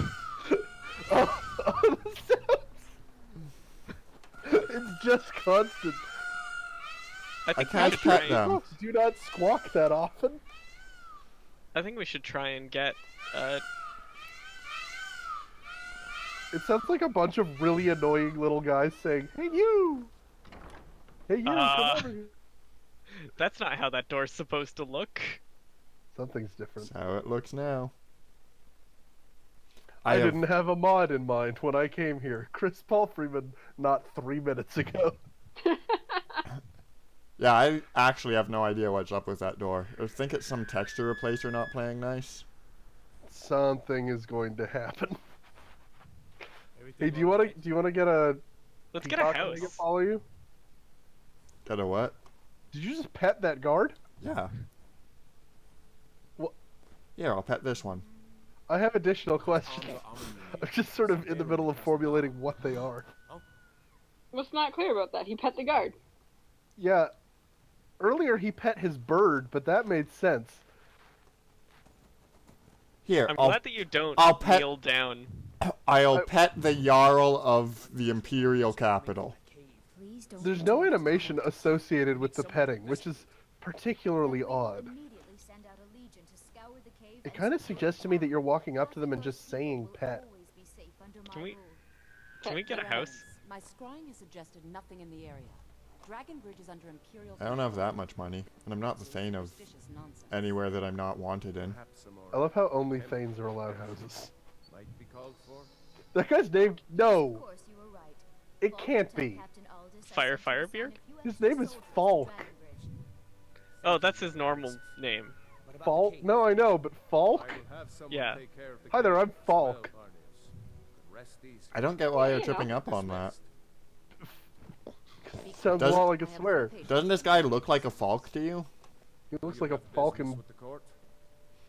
Oh, the sounds. It's just constant. I think can't we should pet try. them. Peacocks do not squawk that often. I think we should try and get. It sounds like a bunch of really annoying little guys saying, "Hey you! Hey you, come over here." That's not how that door's supposed to look. Something's different. that's how it looks now. I have- didn't have a mod in mind when I came here. Chris Paul Freeman, not 3 minutes ago. Yeah, I actually have no idea what's up with that door. I think it's some texture replacer not playing nice. Something is going to happen. Everything Hey, do you want to get a Let's get a peacock to make it house. follow you? Got a what? Did you just pet that guard? Yeah. What? Yeah, I'll pet this one. I have additional questions. I'm just sort of in the middle of formulating what they are. What's not clear about that? He pet the guard. Yeah, earlier he pet his bird, but that made sense. Here, I'm I'll glad that you don't I'll pet- kneel down. I'll pet the Jarl of the Imperial Capital. Please don't There's no animation associated with the petting, which is particularly odd. immediately send out a legion to scour the cave. It kind of suggests to me that you're walking up to them and just saying pet. Can we get a house? My scrying has suggested nothing in the area. Dragon Bridge is under Imperial. I don't have that much money, and I'm not the Thane of Suspicious nonsense. anywhere that I'm not wanted in. I love how only Thanes are allowed houses. Might be called for. That guy's name? No, Of course, you were right. it can't be. Firebeard? His name is Falk. Oh, that's his normal name. Falk? No, I know, but Falk? Yeah. Hi there, I'm Falk. I don't get why you're Yeah. tripping up on that. Sounds a Does- lot like a swear. Doesn't this guy look like a falk to you? He looks like a falcon.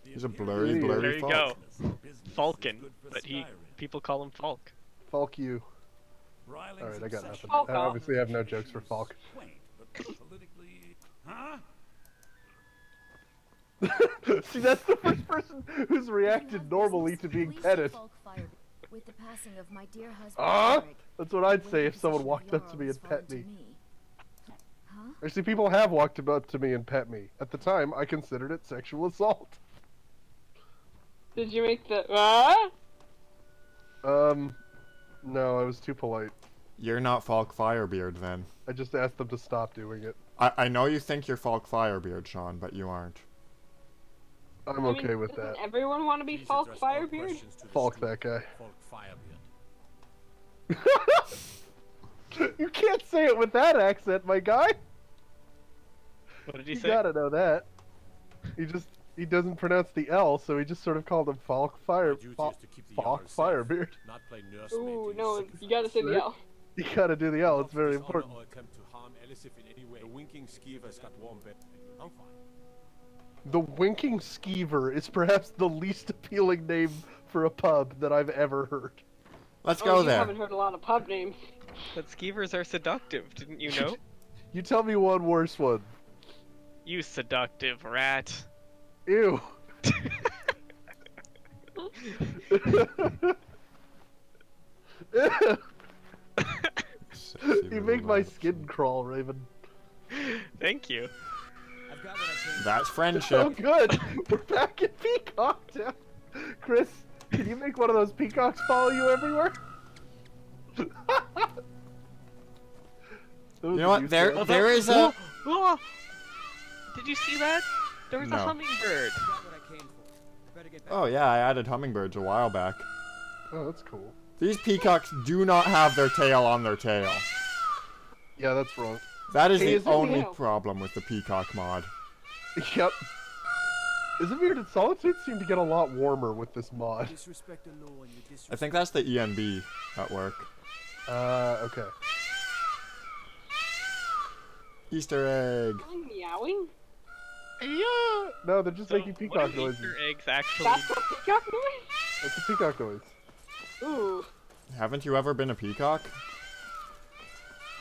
He's a blurry, There blurry There you falk. go. Falcon, but people call him Falk. Falk you. Alright, I got nothing. Falk I off. obviously have no jokes for Falk. Huh? See, that's the first person who's reacted normally to being petted. With the passing of my dear husband, Ah! Eric, That's what I'd when say the if someone position of walked up to Jarl me was and pet fallen me. to Huh? Actually, people have walked up to me and pet me. At the time, I considered it sexual assault. Did you make the No, I was too polite. You're not Falk Firebeard then. I just asked them to stop doing it. I know you think you're Falk Firebeard, Sean, but you aren't. I'm okay with that. Doesn't everyone want to be Falk Firebeard? Falk that guy. Falk Firebeard. You can't say it with that accent, my guy. What did he You say? gotta know that. He doesn't pronounce the L, so he just sort of called him Falk My duty is to keep the Falk Jarl safe, Firebeard. not play nursemaid Ooh, to no, sick you gotta say the Right? L. You gotta do the L, it's Not very dishonor important. or attempt to harm Elisif in any way. The winking skeever's got warm bed. I'm fine. The Winking Skeever is perhaps the least appealing name for a pub that I've ever heard. Let's Oh, go you there. haven't heard a lot of pub names. But skeevers are seductive, didn't you know? You tell me one worse one. You seductive rat. Ew. You make my skin crawl, Raven. Thank you. I've got what I came That's Oh, friendship. good. We're back in Peacock Town. Chris, can you make one of those peacocks follow you everywhere? You know what? There is a. Oh! Did you see that? There was No. a hummingbird. I've got what I came for. I better get back. Oh yeah, I added hummingbirds a while back. Oh, that's cool. These peacocks do not have their tail on their tail. Yeah, that's wrong. That is Hey, the is it only you? problem with the peacock mod. Yep. Is it weird that solitudes seem to get a lot warmer with this mod? Disrespect the law and you disrespect. I think that's the ENB at work. Okay. Easter egg. Something meowing? Yeah. No, they're just So, making what do peacock noises. Easter eggs actually? That's what peacock noise? It's a peacock noise. Ooh. Haven't you ever been a peacock?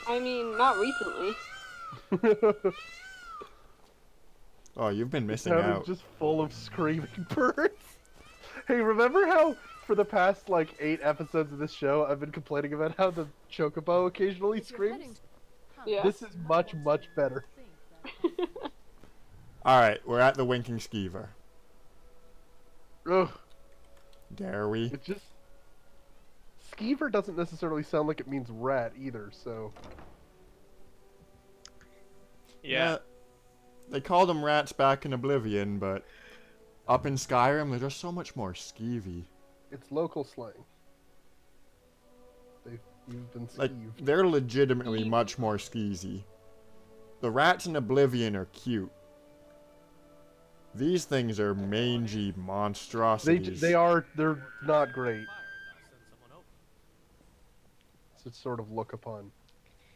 I mean, not recently. Oh, you've been missing Town out. is just full of screaming birds. Hey, remember how for the past like 8 episodes of this show I've been complaining about how the chocobo occasionally screams? Yeah. This is much, much better. Alright, we're at the winking skeever. Ugh, Dare we? it just... Skeever doesn't necessarily sound like it means rat either, so... Yeah. They called them rats back in Oblivion, but up in Skyrim, they're just so much more skeevy. It's local slang. You've been Like, skeeved. they're legitimately much more skeezy. The rats in Oblivion are cute. These things are mangy monstrosities. They're not great. Fire, and I'll send someone over. It's sort of look upon.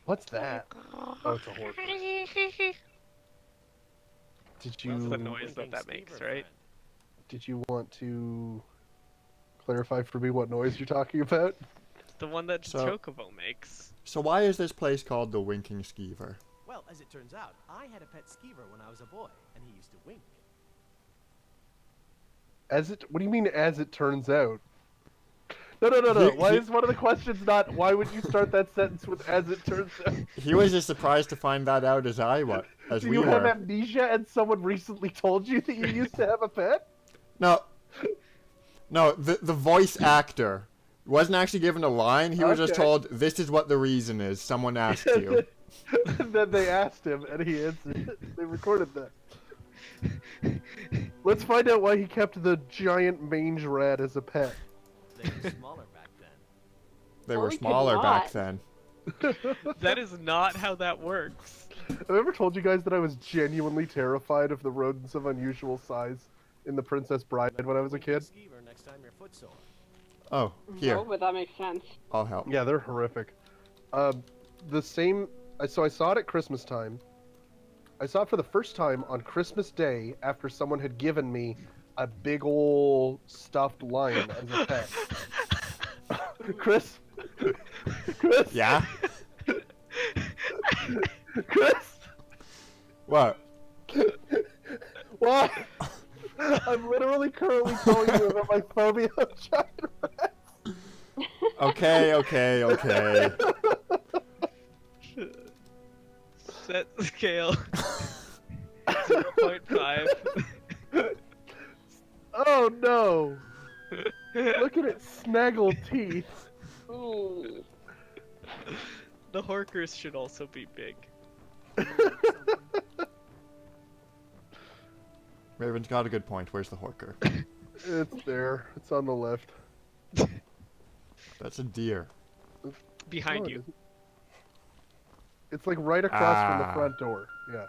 What's that? Oh, it's a horse. Did you... That's the noise that makes, right? Did you want to clarify for me what noise you're talking about? The one that So- Chocobo makes. So why is this place called the Winking Skeever? Well, as it turns out, I had a pet skeever when I was a boy, and he used to wink. What do you mean, as it turns out? No. Why is one of the questions not, why would you start that sentence with, as it turns out? He was as surprised to find that out as Do we you have were. amnesia and someone recently told you that you used to have a pet? No, the voice actor wasn't actually given a line. He was just Okay. told, "This is what the reason is." Someone asked you. And then they asked him, and he answered. They recorded that. Let's find out why he kept the giant mange rat as a pet. They were smaller back then. They Or were we could smaller back not. then. That is not how that works. Have I ever told you guys that I was genuinely terrified of the rodents of unusual size in The Princess Bride when I was a kid? Skeever next time you're footsore. Oh, here, No, but that makes sense. I'll help. Yeah, they're horrific. The same. So I saw it at Christmas time. I saw it for the first time on Christmas Day after someone had given me a big ol' stuffed lion as a pet. Chris? Chris? Yeah. Chris? What? What? I'm literally currently telling you about my phobia of giant rats. Okay. Set scale 0.5. Oh no! Look at its snaggle teeth. Ooh. The Horkers should also be big. Raven's got a good point. Where's the Horker? It's there. It's on the left. That's a deer. Behind No, it you. isn't. It's like right across from the Ah. front door. Yeah.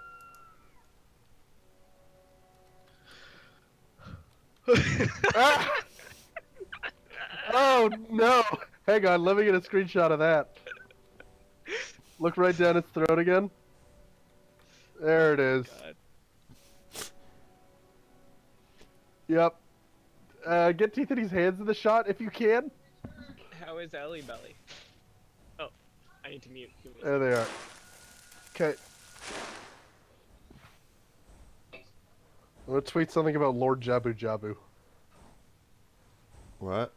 Ah! Oh no! Hang on, let me get a screenshot of that. Look right down its throat again. There it is. God. Yep. Get Teethany's hands in the shot if you can. How is Ellie Belly? Oh. I need to mute. There they are. Okay. I'm gonna tweet something about Lord Jabu Jabu. What?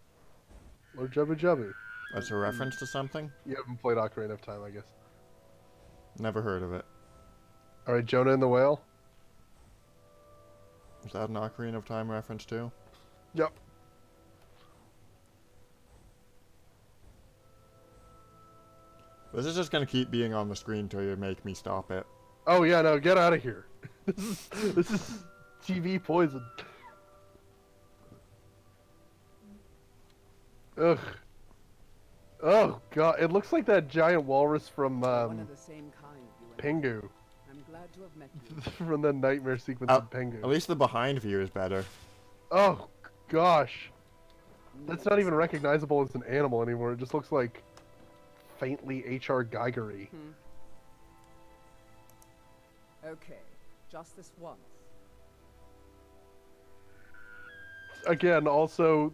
Lord Jabu Jabu. That's a reference to something? You haven't played Ocarina of Time, I guess. Never heard of it. Alright, Jonah and the Whale. Is that an Ocarina of Time reference too? Yep. This is just gonna keep being on the screen till you make me stop it. Oh yeah, no, get out of here. This is TV poison. Ugh. Oh god, it looks like that giant walrus from One of the same kind, you and I. Pingu. I'm glad to have met you. From the nightmare sequence of Pingu. At least the behind view is better. Oh gosh. That's not even recognizable as an animal anymore. It just looks like faintly H.R. Geiger-y. Okay, just this once. Again, also,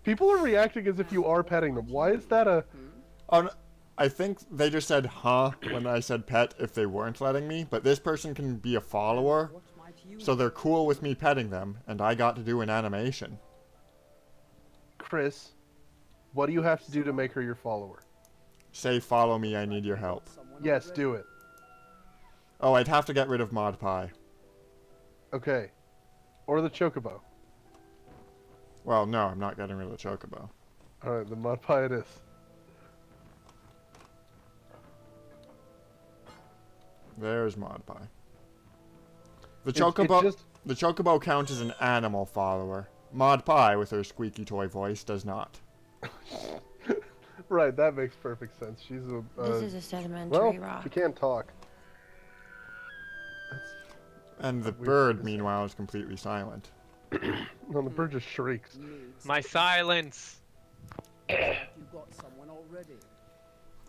people are reacting as if you are petting them. Why is that a... Oh, no, I think they just said, huh, when I said pet if they weren't letting me, but this person can be a follower, so they're cool with me petting them, and I got to do an animation. Chris, what do you have to do to make her your follower? Say, follow me, I need your help. Yes, do it. Oh, I'd have to get rid of Mod Pie. Okay. Or the Chocobo. Well, no, I'm not getting rid of the Chocobo. Alright, then Mod Pie it is. There's Mod Pie. The It Chocobo, just- the Chocobo counts as an animal follower. Mod Pie, with her squeaky toy voice, does not. Right, that makes perfect sense. She's a... This is a sedimentary rock. she can't talk. And the weird bird, meanwhile, is completely silent. No, the bird just shrieks. My silence! You got someone already.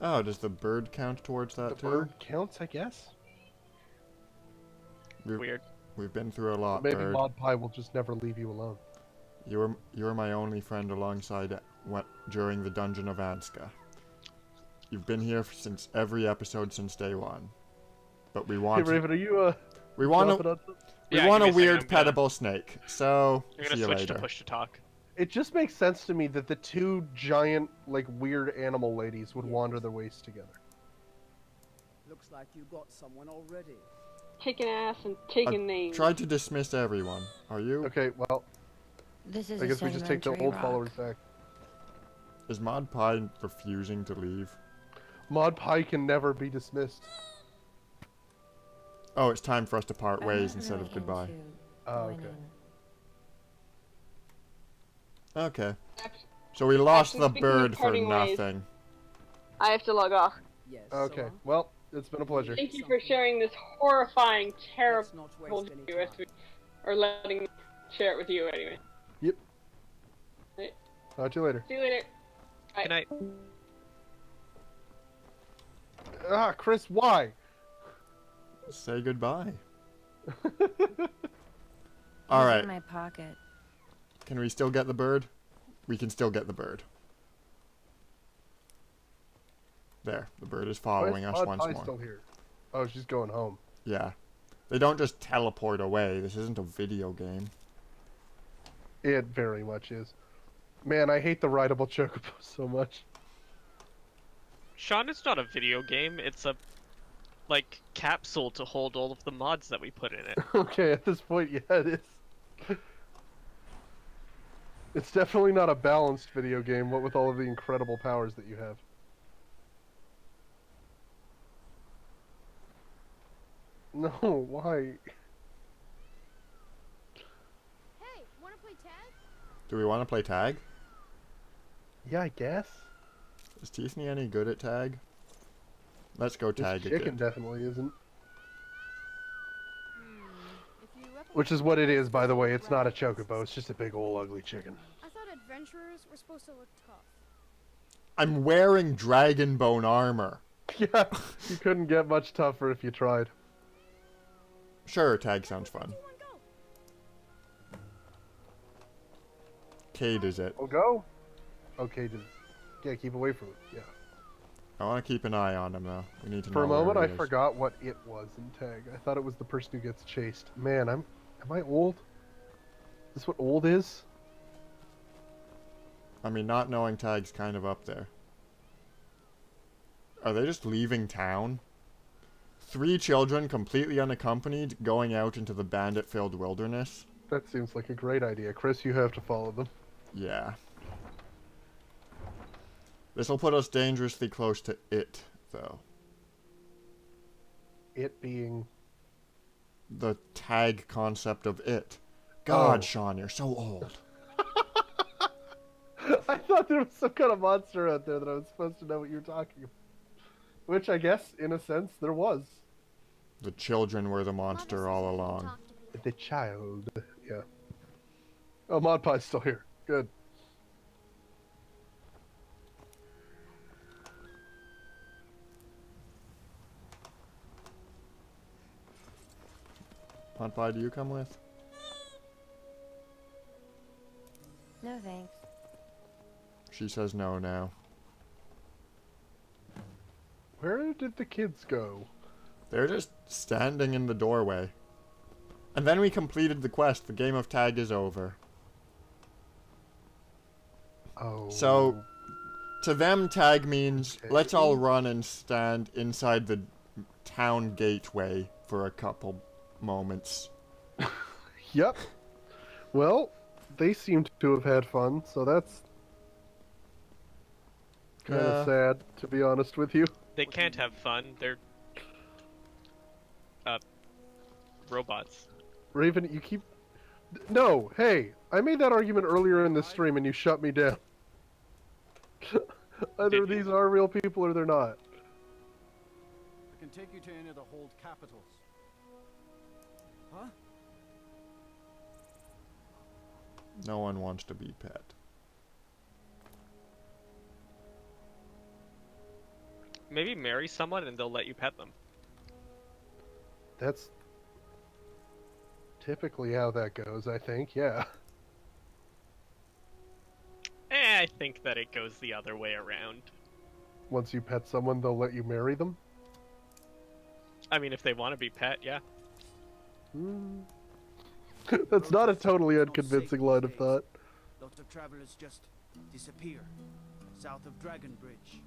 Oh, does the bird count towards that The too? bird counts, I guess? Weird. We've been through a lot, Maybe bird. Mod Pie will just never leave you alone. You were my only friend alongside during the Dungeon of Anska. You've been here since every episode since day one. But we want... Hey, Raven, are you, we want dropping a... on something? We Yeah, want a give me a weird second, I'm petable snake. So, You're see gonna you switch later. to push to talk. It just makes sense to me that the two giant, like, weird animal ladies would wander the waste together. Looks like you got someone already. Kicking ass and taking names. Tried to dismiss everyone. Are you? Okay, well, This is I guess we just take the sedimentary old rock. followers back. Is Mod Pie refusing to leave? Mod Pie can never be dismissed. Oh, it's time for us to part I'm ways not instead really of goodbye. into Oh, going okay. in. Okay. So we lost Actually, the speaking of bird for parting ways- nothing. I have to log off. Yes. Okay, well, it's been a pleasure. Thank you for sharing this horrifying, terrible Let's not waste any view time. or letting me share it with you anyway. Yep. Right. Talk to you later. See you later. Bye. Good night. Ah, Chris, why? Say goodbye. It's Alright. in my pocket. Can we still get the bird? We can still get the bird. There. The bird is following Why is us Mod once Pie more. still here? Oh, she's going home. Yeah. They don't just teleport away. This isn't a video game. It very much is. Man, I hate the rideable chocobo so much. Sean, it's not a video game. It's a, like, capsule to hold all of the mods that we put in it. Okay, at this point, yeah, it is. It's definitely not a balanced video game, what with all of the incredible powers that you have. No, why? Hey, wanna play tag? Do we want to play tag? Yeah, I guess. Is Tiffany any good at tag? Let's go This tag chicken again. definitely isn't. If you replicate Which is what it is, by the way. It's not a chocobo. It's just a big old ugly chicken. I thought adventurers were supposed to look tough. I'm wearing dragon bone armor. Yeah, you couldn't get much tougher if you tried. Sure, tag sounds fun. You wanna go? Cade is it? We'll go. Okay, just yeah, keep away from it. Yeah. I want to keep an eye on him though. We need to For a know moment, where I he is. forgot what it was in Tag. I thought it was the person who gets chased. Man, am I old? Is this what old is? I mean, not knowing Tag's kind of up there. Are they just leaving town? 3 children, completely unaccompanied, going out into the bandit-filled wilderness? That seems like a great idea. Chris, you have to follow them. Yeah. This'll put us dangerously close to it, though. It being... The Tag concept of it. God, Oh. Sean, you're so old. I thought there was some kind of monster out there that I was supposed to know what you were talking about. Which I guess, in a sense, there was. The children were the monster all along. The child. Yeah. Oh, Mod Pie's still here. Good. Hot Pie, do you come with? No thanks. She says no now. Where did the kids go? They're just standing in the doorway. And then we completed the quest. The game of Tag is over. Oh. So, to them, Tag means Okay. let's all run and stand inside the town gateway for a couple moments. Yep. Well, they seem to have had fun, so that's kind of sad, to be honest with you. They can't have fun. They're robots. Raven, you keep... No, hey, I made that argument earlier in the stream and you shut me down. Either these are real people or they're not. I can take you to any of the hold capitals. Huh? No one wants to be pet. Maybe marry someone and they'll let you pet them. That's typically how that goes, I think, yeah. I think that it goes the other way around. Once you pet someone, they'll let you marry them? I mean, if they want to be pet, yeah. That's not a totally unconvincing line of thought. Lots of travelers just disappear. South of Dragon Bridge.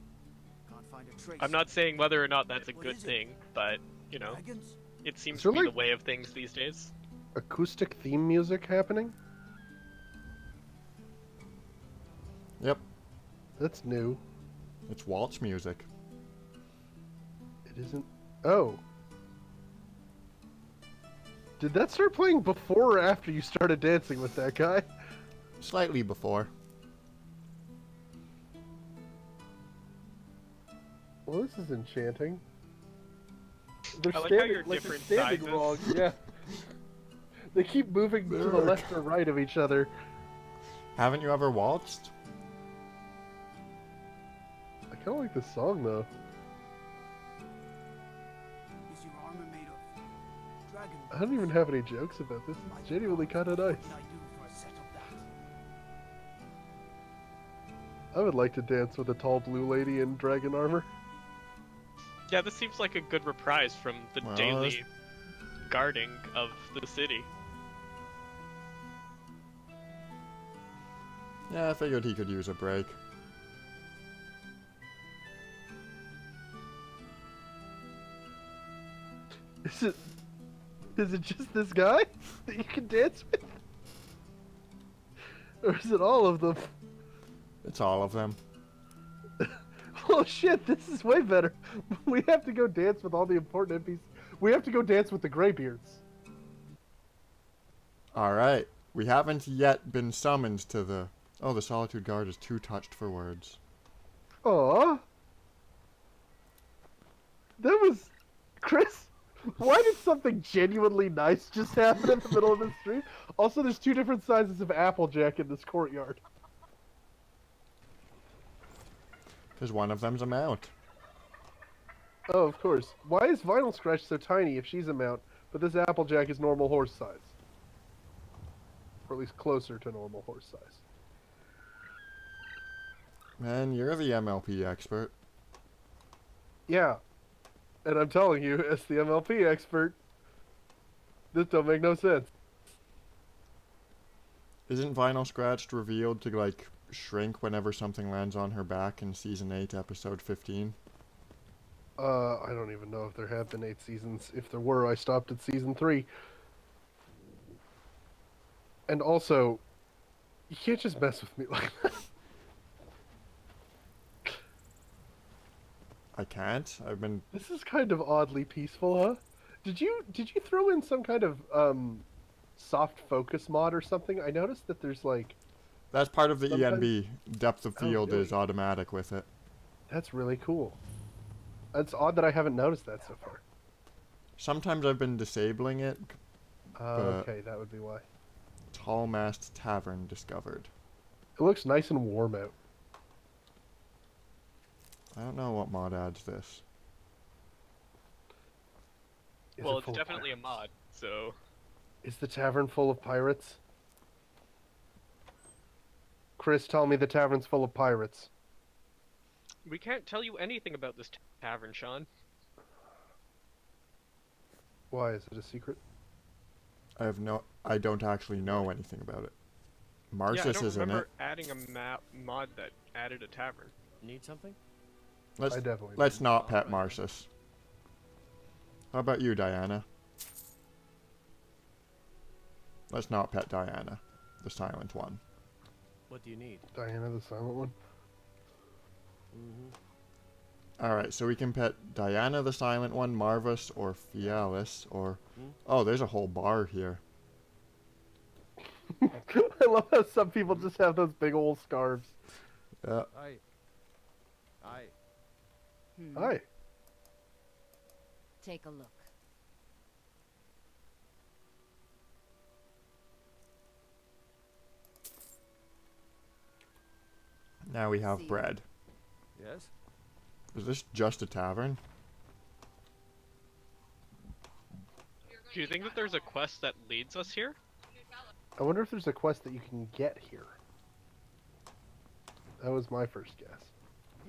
Can't find a trace. I'm not saying whether or not that's a What good is it? thing, but, you know, Dragons? it seems Is to there, be like, the way of things these days. acoustic theme music happening? Yep. That's new. It's waltz music. It isn't... Oh. Did that start playing before or after you started dancing with that guy? Slightly before. Well, this is enchanting. They're I like how standing, you're like they're different standing sizes. wrong. Yeah. They keep moving to the left or right of each other. Haven't you ever waltzed? I kind of like this song though. Is your armor made of dragon? I don't even have any jokes about this. It's genuinely kind of nice. What can I do for a set of that? I would like to dance with a tall blue lady in dragon armor. Yeah, this seems like a good reprise from the Well, daily guarding of the city. Yeah, I figured he could use a break. Is it just this guy that you can dance with? Or is it all of them? It's all of them. Oh shit, this is way better. We have to go dance with all the important NPCs. We have to go dance with the Greybeards. Alright. We haven't yet been summoned to the... Oh, the Solitude Guard is too touched for words. Aww. That was... Chris, why did something genuinely nice just happen in the middle of the street? Also, there's 2 different sizes of Applejack in this courtyard. Because one of them's a mount. Oh, of course. Why is Vinyl Scratch so tiny if she's a mount, but this Applejack is normal horse size? Or at least closer to normal horse size. Man, you're the MLP expert. Yeah. And I'm telling you, as the MLP expert, this don't make no sense. Isn't Vinyl Scratched revealed to, like, shrink whenever something lands on her back in Season 8, Episode 15? I don't even know if there have been 8 seasons. If there were, I stopped at Season 3. And also, you can't just mess with me like that. I can't. I've been... This is kind of oddly peaceful, huh? Did you throw in some kind of soft focus mod or something? I noticed that there's like... That's part of the sometimes... ENB. Depth of field really? is automatic with it. That's really cool. It's odd that I haven't noticed that so far. Sometimes I've been disabling it. Okay, that would be why. Tall Mast Tavern discovered. It looks nice and warm out. I don't know what mod adds this. Well, it's definitely a mod, so... Is the tavern full of pirates? Chris, tell me the tavern's full of pirates. We can't tell you anything about this tavern, Sean. Why? Is it a secret? I don't actually know anything about it. Marcus is in it. I don't remember adding a mod that added a tavern. Need something? Let's not pet Marcus. How about you, Diana? Let's not pet Diana, the silent one. What do you need? Diana, the silent one? Alright, so we can pet Diana, the silent one, Marvis, or Fialis, or... Oh, there's a whole bar here. I love how some people just have those big old scarves. Yeah. Hi. Hi. Hi. Take a look. Now we have bread. Yes? Is this just a tavern? Do you think that there's a quest that leads us here? I wonder if there's a quest that you can get here. That was my first guess.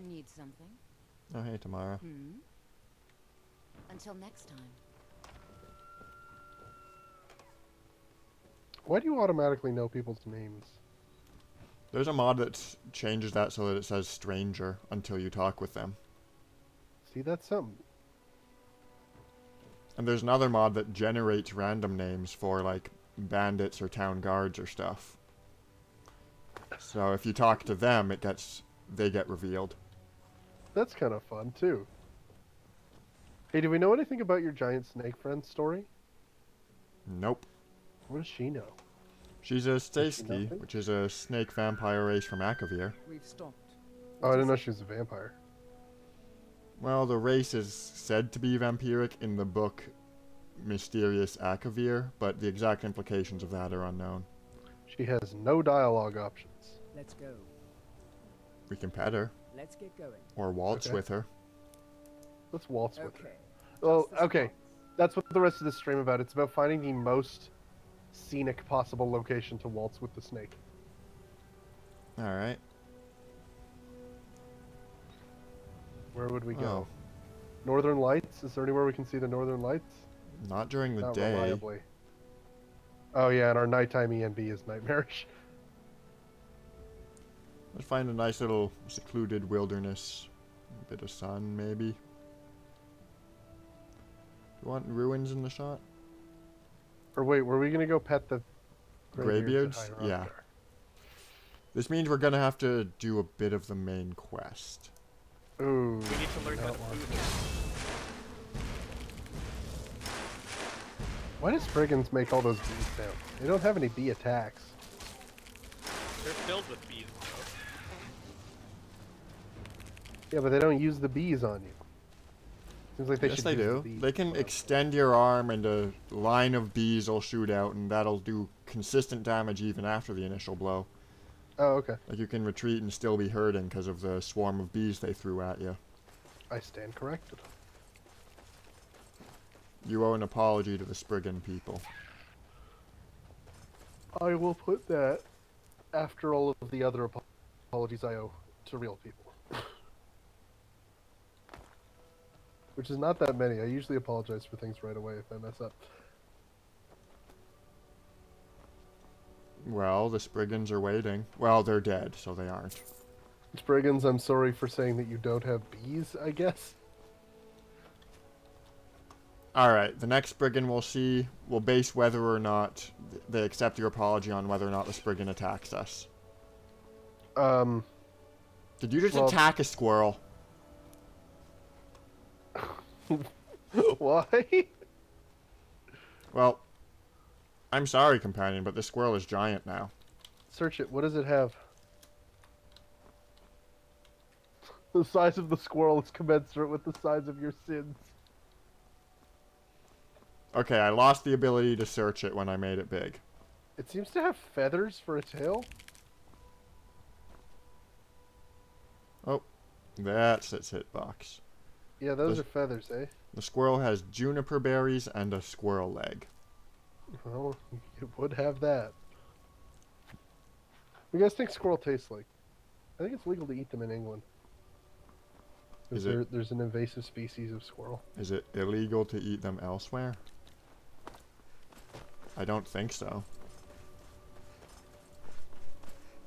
Need something? Oh, hey, Tamara. Until next time. Why do you automatically know people's names? There's a mod that changes that so that it says stranger until you talk with them. See, that's something. And there's another mod that generates random names for, like, bandits or town guards or stuff. So if you talk to them, they get revealed. That's kind of fun, too. Hey, do we know anything about your giant snake friend story? Nope. What does she know? She's a Staysky, which is a snake vampire race from Akavir. We've stopped. Oh, I didn't know she was a vampire. Well, the race is said to be vampiric in the book Mysterious Akavir, but the exact implications of that are unknown. She has no dialogue options. Let's go. We can pet her. Let's get going. Or waltz with her. Let's waltz with her. Well, okay. That's what the rest of this stream about. It's about finding the most scenic possible location to waltz with the snake. Alright. Where would we go? Northern Lights? Is there anywhere we can see the Northern Lights? Not during the Not day. reliably. Oh yeah, and our nighttime ENB is nightmarish. Let's find a nice little secluded wilderness. A bit of sun, maybe. Do you want ruins in the shot? Or wait, were we gonna go pet the Greybeards? Yeah. This means we're gonna have to do a bit of the main quest. Ooh. We need to learn how to food. Why do Spriggans make all those bee sounds? They don't have any bee attacks. They're filled with bees, though. Yeah, but they don't use the bees on you. Seems like they Yes, should they use do. the bees. They can extend your arm and a line of bees will shoot out, and that'll do consistent damage even after the initial blow. Oh, okay. Like you can retreat and still be hurting because of the swarm of bees they threw at you. I stand corrected. You owe an apology to the Spriggan people. I will put that after all of the other apologies I owe to real people. which is not that many. I usually apologize for things right away if I mess up. Well, the Spriggans are waiting. Well, they're dead, so they aren't. Spriggans, I'm sorry for saying that you don't have bees, I guess. Alright, the next Spriggan we'll see will base whether or not they accept your apology on whether or not the Spriggan attacks us. Did you just attack a squirrel? Why? Well, I'm sorry, companion, but this squirrel is giant now. Search it. What does it have? The size of the squirrel is commensurate with the size of your sins. Okay, I lost the ability to search it when I made it big. It seems to have feathers for a tail. Oh, that's its hitbox. Yeah, those are feathers, eh? The squirrel has juniper berries and a squirrel leg. Well, it would have that. What do you guys think squirrel tastes like? I think it's legal to eat them in England. There's an invasive species of squirrel. Is it illegal to eat them elsewhere? I don't think so.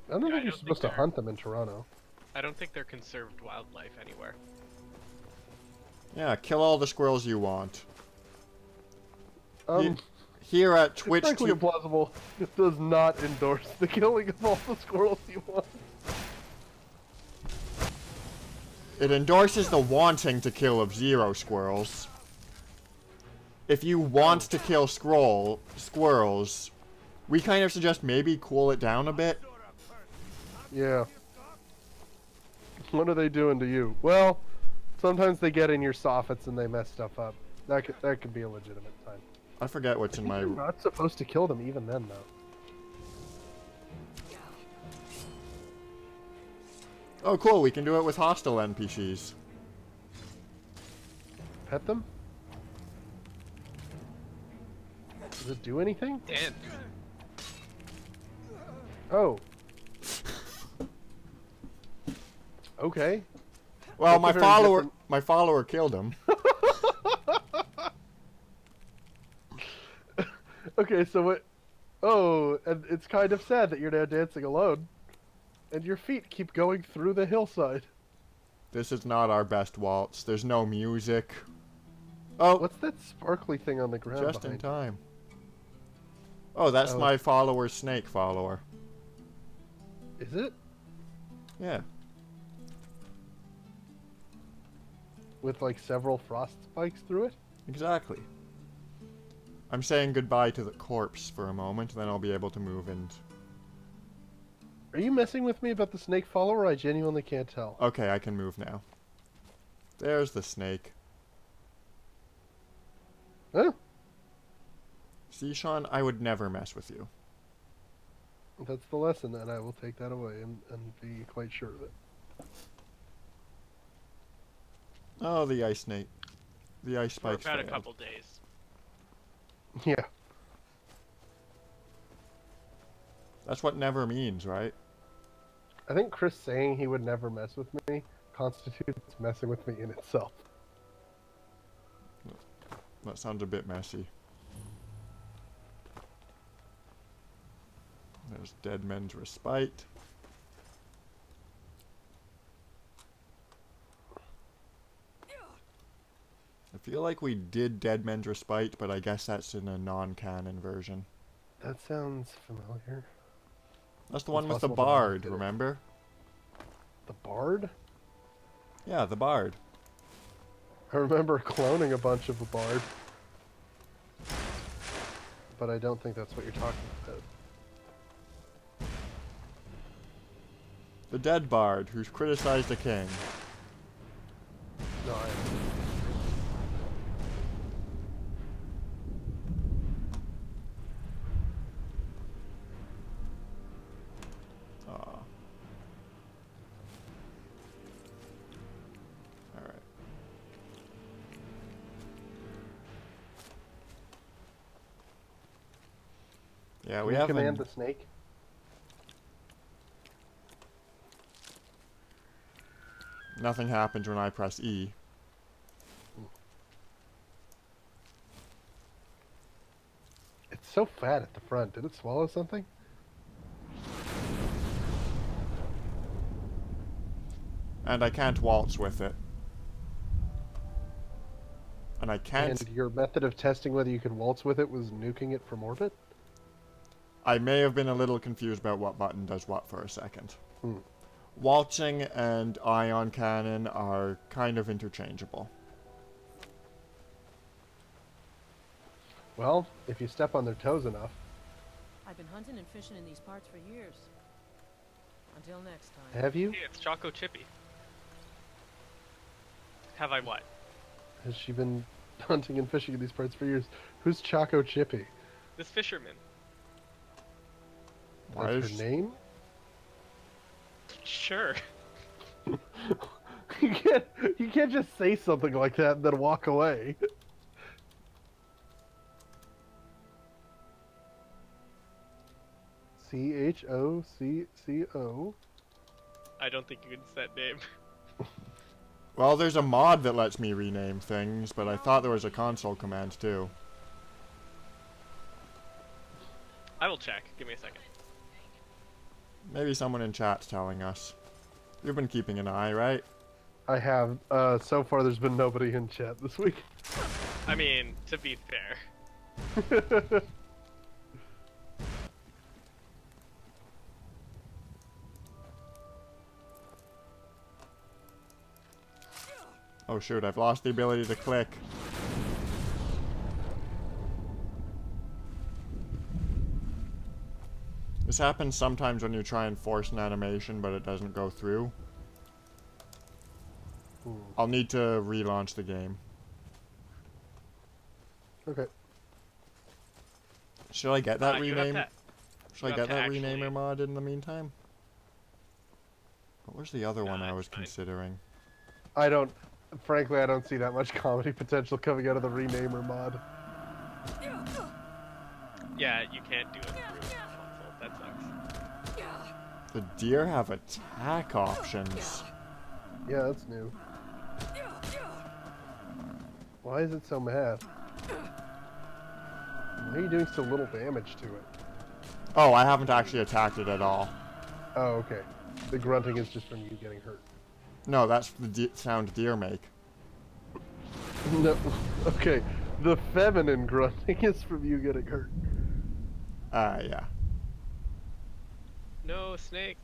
I don't think you're supposed to hunt them in Toronto. I don't think they're conserved wildlife anywhere. Yeah, kill all the squirrels you want. Here at Twitch it's frankly implausible. It does not endorse the killing of all the squirrels you want. It endorses the wanting to kill of 0 squirrels. If you want to kill squirrels, we kind of suggest maybe cool it down a bit. Yeah. What are they doing to you? Well, sometimes they get in your soffits and they mess stuff up. That could be a legitimate sign. I forget what's in my... You're not supposed to kill them even then, though. Oh, cool. We can do it with hostile NPCs. Pet them? Does it do anything? Dan. Oh. Okay. Well, That's my follower killed him. Okay, so what? Oh, and it's kind of sad that you're now dancing alone. And your feet keep going through the hillside. This is not our best waltz. There's no music. Oh! What's that sparkly thing on the ground Just in behind time. Oh, that's my follower's snake follower. Is it? Yeah. With like several frost spikes through it? Exactly. I'm saying goodbye to the corpse for a moment, then I'll be able to move and... Are you messing with me about the snake follower? I genuinely can't tell. Okay, I can move now. There's the snake. Huh? See, Sean, I would never mess with you. That's the lesson, and I will take that away and be quite sure of it. Oh, the ice snake. The ice For spikes about a failed. couple days. Yeah. That's what never means, right? I think Chris saying he would never mess with me constitutes messing with me in itself. That sounds a bit messy. There's Dead Men's Respite. I feel like we did Dead Men's Respite, but I guess that's in a non-canon version. That sounds familiar. That's the one with the possible that I bard, did it. remember? The bard? Yeah, the bard. I remember cloning a bunch of a bard. But I don't think that's what you're talking about. The dead bard who's criticized a king. No, Alright. Yeah, we Can you have command the snake? Nothing happens when I press E. so fat at the front. Did it swallow something? And I can't waltz with it. And I can't... And your method of testing whether you could waltz with it was nuking it from orbit? I may have been a little confused about what button does what for a second. Hmm. Waltzing and ion cannon are kind of interchangeable. Well, if you step on their toes enough. I've been hunting and fishing in these parts for years. Until next time. Have you? Hey, it's Choco Chippy. Have I what? Has she been hunting and fishing in these parts for years? Who's Choco Chippy? This fisherman. That's her name? Sure. you can't just say something like that and then walk away. CHOCCO. I don't think you can set name. Well, there's a mod that lets me rename things, but I thought there was a console command too. I will check. Give me a second. Maybe someone in chat's telling us. You've been keeping an eye, right? I have. So far there's been nobody in chat this week. I mean, to be fair. Oh shoot, I've lost the ability to click. This happens sometimes when you try and force an animation, but it doesn't go through. I'll need to relaunch the game. Okay. Should I get that You have rename? to- Should you I have get to that actually- renamer mod in the meantime? What was the other one I was it's fine. considering? Frankly, I don't see that much comedy potential coming out of the renamer mod. Yeah, you can't do it through console. That sucks. The deer have attack options. Yeah, that's new. Why is it so mad? Why are you doing so little damage to it? Oh, I haven't actually attacked it at all. Oh, okay. The grunting is just from you getting hurt. No, that's the sound deer make. No, okay. The feminine grunting is from you getting hurt. Yeah. No, snake.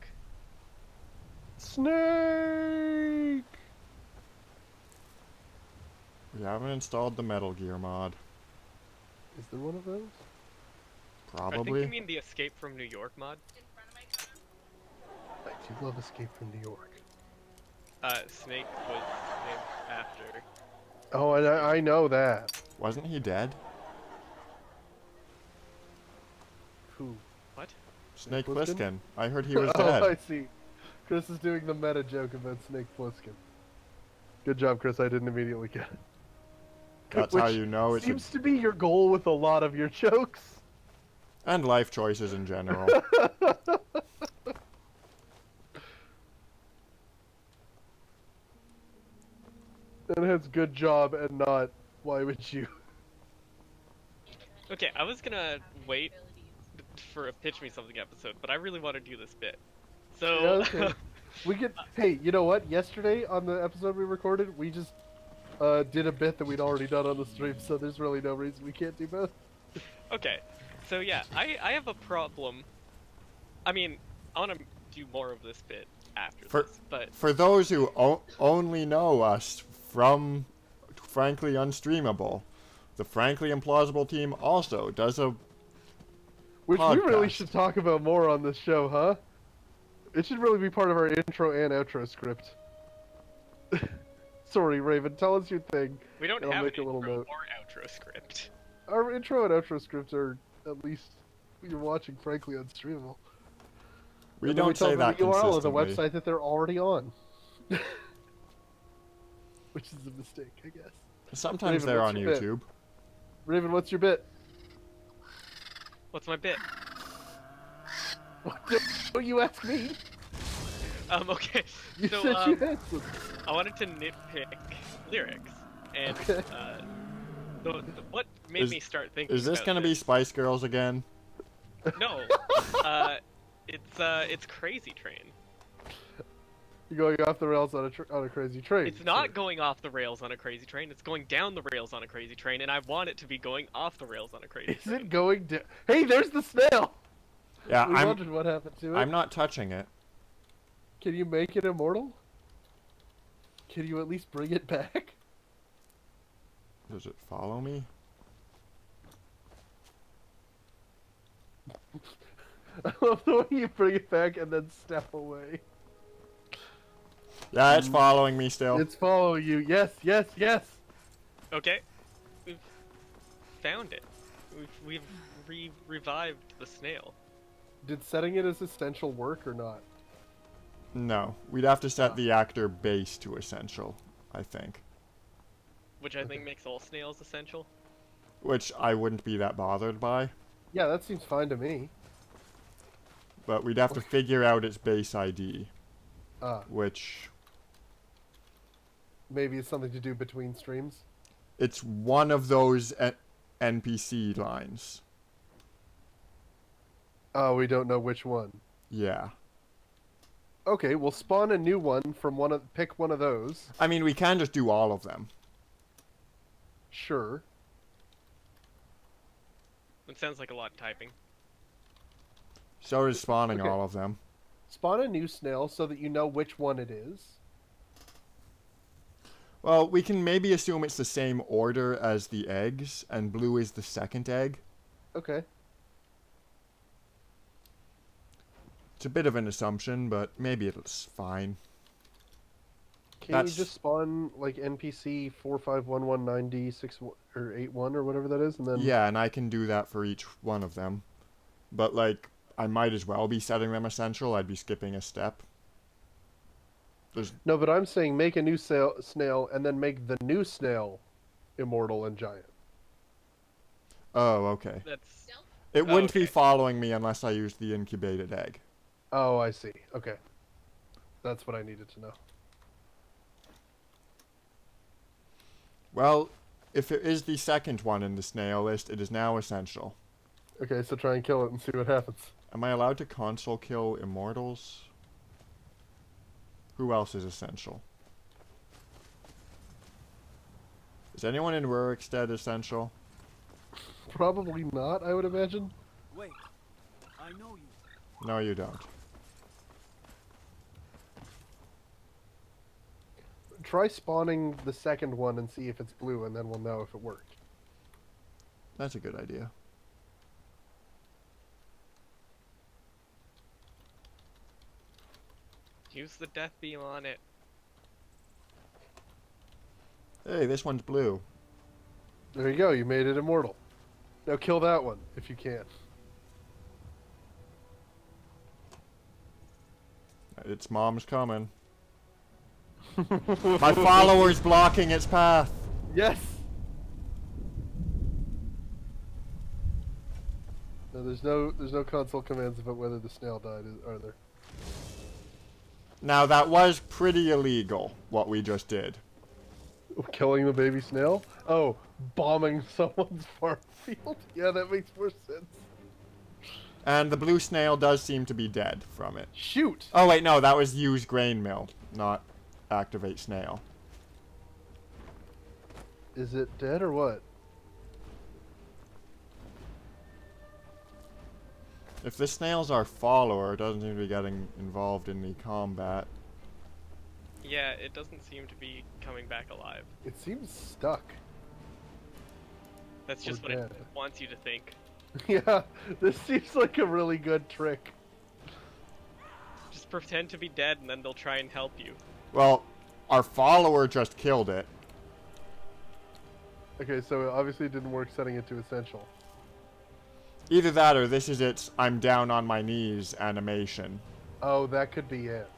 Snake! We haven't installed the Metal Gear mod. Is there one of those? I think Probably. you mean the Escape from New York mod. I do love Escape from New York. Snake was named after. Oh, I know that. Wasn't he dead? Who? What? Snake Plissken? Plissken. I heard he was Oh, dead. I see. Chris is doing the meta joke about Snake Plissken. Good job, Chris. I didn't immediately get it. That's Which how you know it's seems to be your goal with a lot of your jokes. And life choices in general. And it's good job and not why would you? Okay, I was gonna wait for a Pitch Me Something episode, but I really want to do this bit. So... Yeah, okay. We could. Hey, you know what? Yesterday on the episode we recorded, we just did a bit that we'd already done on the stream, so there's really no reason we can't do both. Okay, so yeah, I have a problem. I mean, I want to do more of this bit after this, but... For those who only know us from Frankly Unstreamable, the Frankly Implausible team also does a Which podcast. we really should talk about more on this show, huh? It should really be part of our intro and outro script. Sorry, Raven, tell us your thing. We don't and I'll have an make a little intro note. or outro script. Our intro and outro scripts are, at least, you're watching Frankly Unstreamable. We And then don't say tell them that the URL of the consistently. website that they're already on. Which is a mistake, I guess. Sometimes Raven, they're what's on your bit? YouTube. Raven, what's your bit? What's my bit? Don't you ask me? Okay. You So, said you had some. I wanted to nitpick lyrics, and Okay. what made me start thinking. Is this about gonna be Spice Girls again? No. It's Crazy Train. You're going off the rails on a crazy train. It's not going off the rails on a crazy train. It's going down the rails on a crazy train, and I want it to be going off the rails on a crazy train. Is it going down? Hey, there's the snail! Yeah, We wondered what happened to it. I'm not touching it. Can you make it immortal? Can you at least bring it back? Does it follow me? I love the way you bring it back and then step away. Yeah, it's following me still. It's following you. Yes, yes, yes. Okay, we've found it. We've revived the snail. Did setting it as essential work or not? No, we'd have to set the actor base to essential, I think. Which I think makes all snails essential. Which I wouldn't be that bothered by. Yeah, that seems fine to me. But we'd have to figure out its base ID. Which... maybe it's something to do between streams? It's one of those NPC lines. Oh, we don't know which one. Yeah. Okay, we'll spawn a new one from pick one of those. I mean, we can just do all of them. Sure. It sounds like a lot of typing. So is spawning all of them. Spawn a new snail so that you know which one it is. Well, we can maybe assume it's the same order as the eggs, and blue is the second egg. Okay. It's a bit of an assumption, but maybe it's fine. Can you just spawn, like, NPC 45119D6 or 81 or whatever that is, and then... Yeah, and I can do that for each one of them. But, like, I might as well be setting them essential. I'd be skipping a step. No, but I'm saying make a new snail and then make the new snail immortal and giant. Oh, okay. That's... It wouldn't be following me unless I used the incubated egg. Oh, I see. Okay. That's what I needed to know. Well, if it is the second one in the snail list, it is now essential. Okay, so try and kill it and see what happens. Am I allowed to console kill immortals? Who else is essential? Is anyone in Rurikstead essential? Probably not, I would imagine. Wait, I know you. No, you don't. Try spawning the second one and see if it's blue, and then we'll know if it worked. That's a good idea. Use the death beam on it. Hey, this one's blue. There you go, you made it immortal. Now kill that one, if you can. Its mom's coming. My follower's blocking its path. Yes! No, there's no console commands about whether the snail died, are there? Now, that was pretty illegal, what we just did. Killing the baby snail? Oh, bombing someone's farm field? Yeah, that makes more sense. And the blue snail does seem to be dead from it. Shoot! Oh wait, no, that was use grain mill, not activate snail. Is it dead or what? If this snail's our follower, it doesn't seem to be getting involved in the combat. Yeah, it doesn't seem to be coming back alive. It seems stuck. That's just what it wants you to think. Yeah, this seems like a really good trick. Just pretend to be dead and then they'll try and help you. Well, our follower just killed it. Okay, so obviously it didn't work setting it to essential. Either that or this is its I'm down on my knees animation. Oh, that could be it.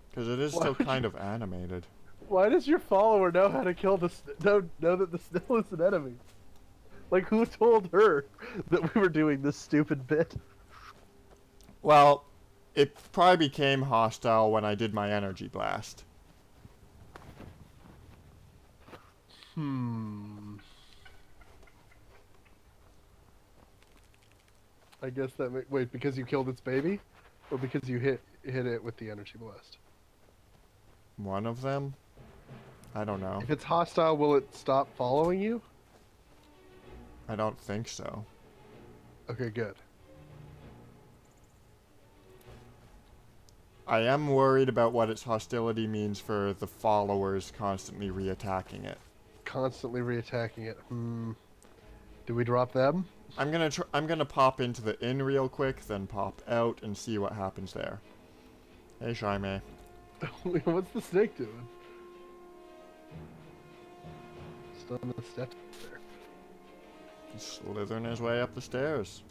Because it is still kind of animated. Why does your follower know how to kill know that the snail is an enemy? Like, who told her that we were doing this stupid bit? Well, it probably became hostile when I did my energy blast. I guess that wait, because you killed its baby, or because you hit it with the energy blast? One of them? I don't know. If it's hostile, will it stop following you? I don't think so. Okay, good. I am worried about what its hostility means for the followers constantly reattacking it. Constantly reattacking it. Do we drop them? I'm gonna pop into the inn real quick, then pop out and see what happens there. Hey, Shyme. What's the snake doing? Still on the steps there. He's slithering his way up the stairs.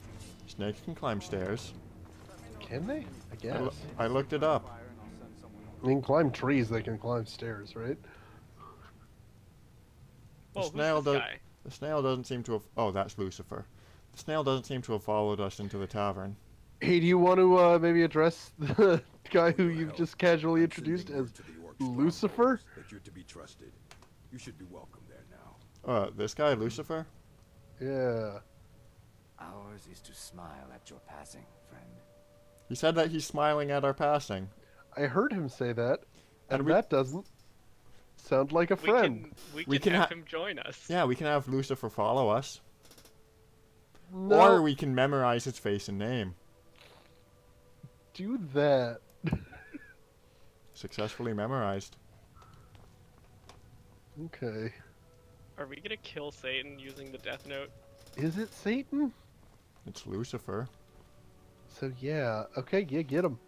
Snakes can climb stairs. Can they? I guess. I looked it up. I mean, climb trees, they can climb stairs, right? The snail doesn't seem to have... Oh, that's Lucifer. The snail doesn't seem to have followed us into the tavern. Hey, do you want to maybe address the guy who you've just casually introduced as Lucifer? That you're to be trusted. You should be welcome there now. This guy, Lucifer? Yeah. Ours is to smile at your passing, friend. He said that he's smiling at our passing. I heard him say that, and that doesn't sound like a friend. We can have him join us. Yeah, we can have Lucifer follow us. No. Or we can memorize his face and name. Do that. Successfully memorized. Okay. Are we gonna kill Satan using the Death Note? Is it Satan? It's Lucifer. So yeah, okay, yeah, get him.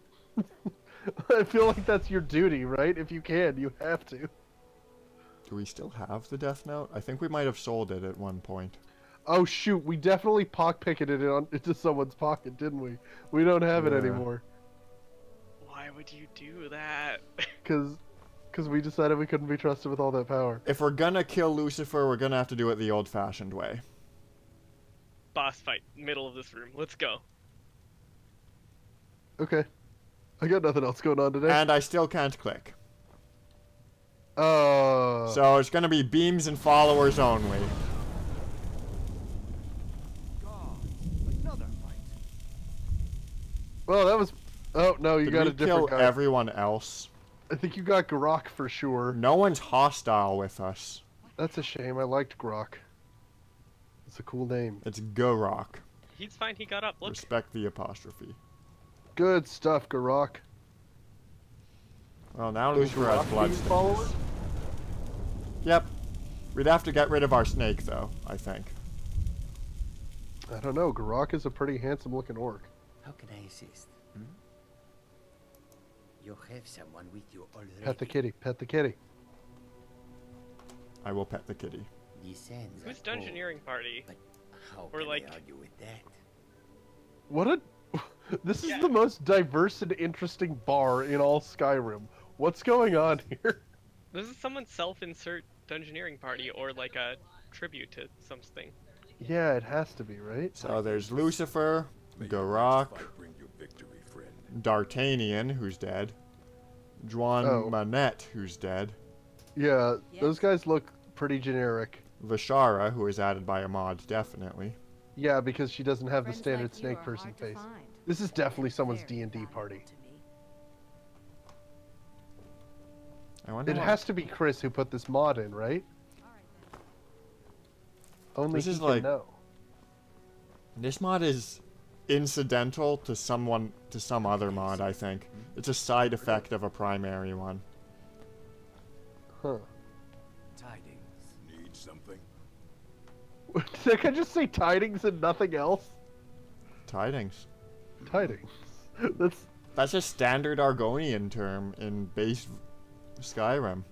I feel like that's your duty, right? If you can, you have to. Do we still have the Death Note? I think we might have sold it at one point. Oh shoot, we definitely pock-picketed it into someone's pocket, didn't we? We don't have it anymore. Why would you do that? Because we decided we couldn't be trusted with all that power. If we're gonna kill Lucifer, we're gonna have to do it the old-fashioned way. Boss fight, middle of this room. Let's go. Okay. I got nothing else going on today. And I still can't click. So it's gonna be beams and followers only. Another fight. Well, that was... Oh, no, you got a different kill guy. everyone else? I think you got Grok for sure. No one's hostile with us. That's a shame. I liked Grok. It's a cool name. It's Gorok. He's fine, he got up. Look. Respect the apostrophe. Good stuff, Grok. Well, now Lucifer has bloodstains. Followers? Yep. We'd have to get rid of our snake, though, I think. I don't know. Grok is a pretty handsome-looking orc. How can I assist? You have someone with you already. Pet the kitty. Pet the kitty. I will pet the kitty. Who's Dungeoneering Party? But how or can like... I argue with that? What a... This is the most diverse and interesting bar in all Skyrim. What's going on here? This is someone's self-insert Dungeoneering Party, or like a tribute to something. Yeah, it has to be, right? So there's Lucifer, Gorok, D'Artagnan, who's dead, Juan Manette, who's dead. Yeah, those guys look pretty generic. Vishara, who is added by a mod, definitely. Yeah, because she doesn't have the standard snake person face. This is definitely someone's D&D party. I wonder It has to be Chris who put this mod in, right? Only This he is can like- know. This mod is incidental to some other mod, I think. It's a side effect of a primary one. Huh. Tidings. Need something? Did I just say tidings and nothing else? Tidings. Tidings. That's a standard Argonian term in base Skyrim.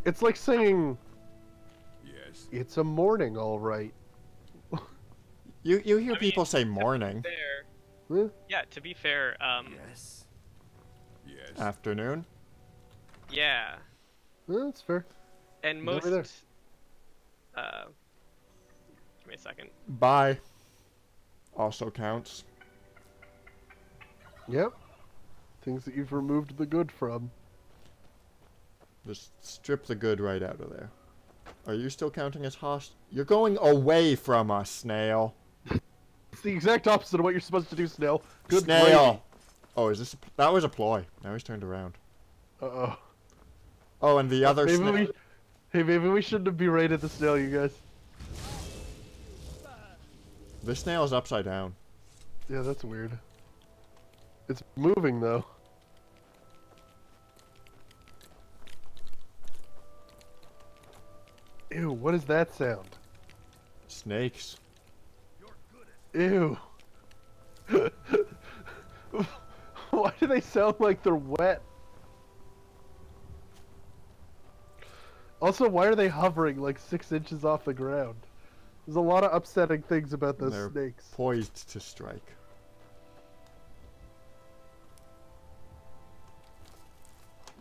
It's like saying... Yes. It's a morning, all right. You hear people say morning. Yeah, to be fair, Yes. Yes. Afternoon. yeah. That's fair. And Never most, there. give me a second. Bye. Also counts. Yep. Things that you've removed the good from. Just strip the good right out of there. Are you still counting as host? You're going away from us, Snail. It's the exact opposite of what you're supposed to do, Snail. Good Snail! gravy. Oh, is this... That was a ploy. Now he's turned around. Uh-oh. Oh, and the other Hey, maybe we shouldn't have berated the Snail, you guys. This snail is upside down. Yeah, that's weird. It's moving, though. Ew, what is that sound? Snakes. Ew. Why do they sound like they're wet? Also, why are they hovering like 6 inches off the ground? There's a lot of upsetting things about those They're snakes. poised to strike.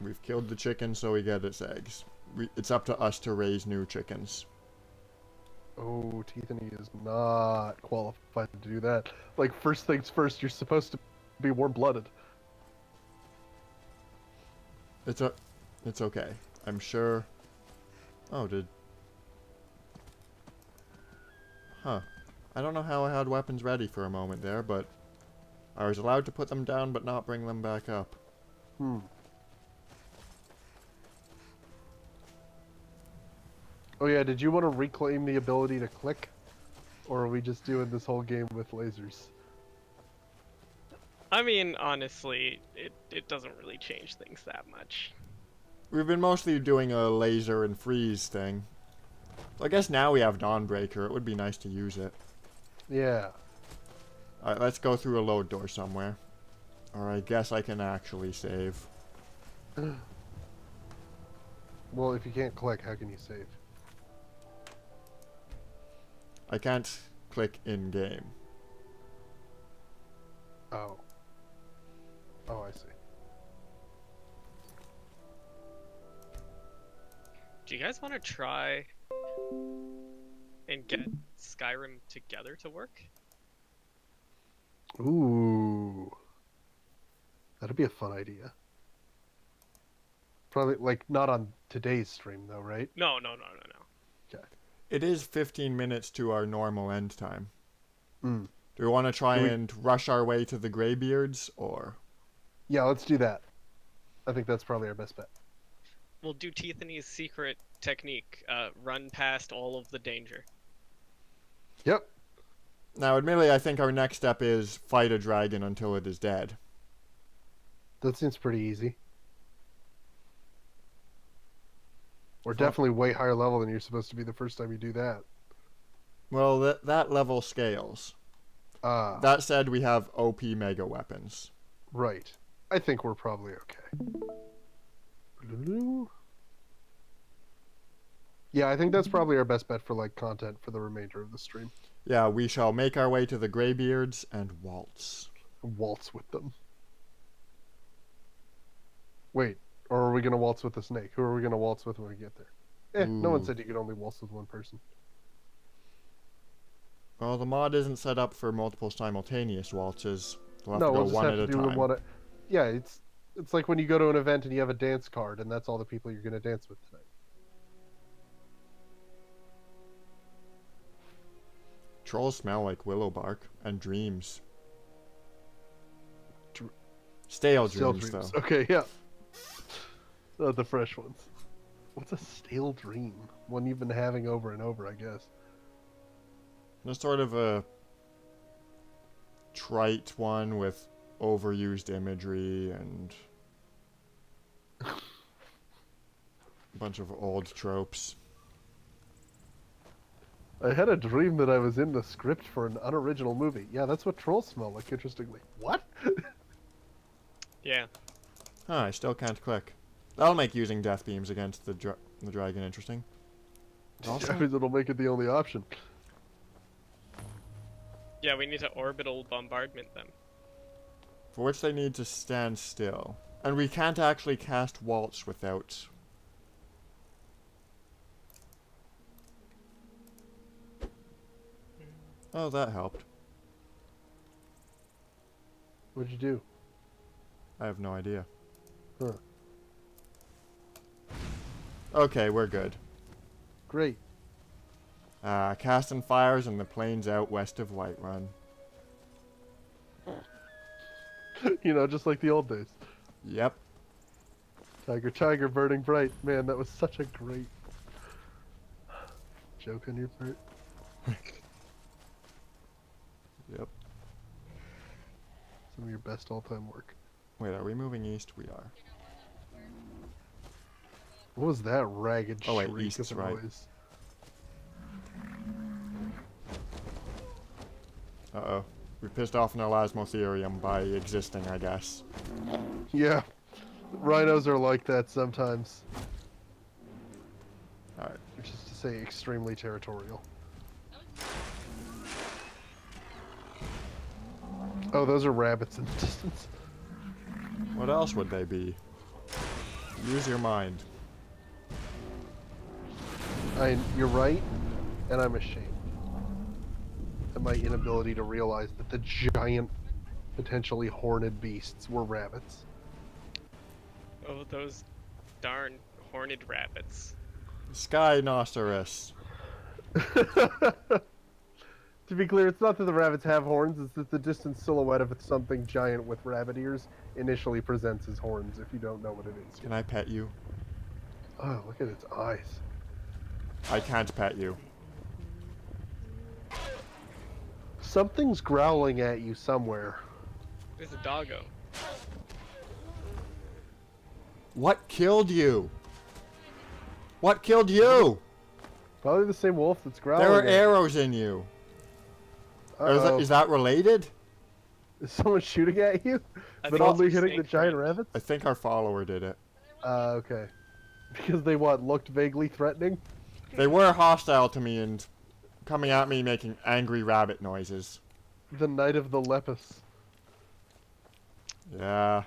We've killed the chicken, so we get its eggs. It's up to us to raise new chickens. Oh, Tiffany is not qualified to do that. Like, first things first, you're supposed to be warm-blooded. It's okay. I'm sure... Oh, Huh. I don't know how I had weapons ready for a moment there, but... I was allowed to put them down, but not bring them back up. Oh yeah, did you want to reclaim the ability to click? Or are we just doing this whole game with lasers? I mean, honestly, it doesn't really change things that much. We've been mostly doing a laser and freeze thing. So I guess now we have Dawnbreaker. It would be nice to use it. Yeah. Alright, let's go through a load door somewhere. Or I guess I can actually save. Well, if you can't click, how can you save? I can't click in-game. Oh. Oh, I see. Do you guys want to try and get Skyrim together to work? Ooh. That'd be a fun idea. Probably, like, not on today's stream, though, right? No. Okay. It is 15 minutes to our normal end time. Mm. Do we want to try and rush our way to the Greybeards, or...? Yeah, let's do that. I think that's probably our best bet. We'll do Tiffany's secret technique, run past all of the danger. Yep. Now, admittedly, I think our next step is fight a dragon until it is dead. That seems pretty easy. We're definitely way higher level than you're supposed to be the first time you do that. Well, that level scales. That said, we have OP mega weapons. Right. I think we're probably okay. Yeah, I think that's probably our best bet for, like, content for the remainder of the stream. Yeah, we shall make our way to the Greybeards and waltz. Waltz with them. Wait, or are we going to waltz with the snake? Who are we going to waltz with when we get there? No one said you could only waltz with one person. Well, the mod isn't set up for multiple simultaneous waltzes. We'll have No, to go we'll just one have at to a do time. one. Yeah, it's like when you go to an event and you have a dance card, and that's all the people you're going to dance with tonight. Trolls smell like willow bark and dreams. Stale dreams, though. Okay, yeah. Not the fresh ones. What's a stale dream? One you've been having over and over, I guess. There's sort of a trite one with overused imagery and a bunch of old tropes. I had a dream that I was in the script for an unoriginal movie. Yeah, that's what trolls smell like, interestingly. What? Yeah. Huh, I still can't click. That'll make using death beams against the dragon interesting. Also, I mean, it'll make it the only option. Yeah, we need to orbital bombardment them. for which they need to stand still. And we can't actually cast waltz without... Oh, that helped. What'd you do? I have no idea. Huh. Okay, we're good. Great. Casting fires in the plains out west of Whiterun. You know, just like the old days. Yep. Tiger, tiger, burning bright. Man, that was such a great joke on your part. Yep. Some of your best all-time work. Wait, are we moving east? We are. What was that ragged Oh wait, shriek east's of a right. noise? Uh-oh. We pissed off an Elasmotherium by existing, I guess. Yeah. Rhinos are like that sometimes. Alright. Which is to say extremely territorial. Oh, those are rabbits in the distance. What else would they be? Use your mind. You're right, and I'm ashamed at my inability to realize that the giant, potentially horned beasts were rabbits. Oh, those darn horned rabbits. Skynoceros. To be clear, it's not that the rabbits have horns, it's that the distant silhouette of something giant with rabbit ears initially presents as horns, if you don't know what it is. Can I pet you? Oh, look at its eyes. I can't pet you. Something's growling at you somewhere. There's a doggo. What killed you? What killed you? Probably the same wolf that's growling. There were at you. arrows in you. Uh-oh. Is that related? Is someone shooting at you? I But think only it's the hitting the same giant friend. rabbits? I think our follower did it. Okay. Because they looked vaguely threatening? They were hostile to me and coming at me making angry rabbit noises. The Night of the Lepus. Yeah.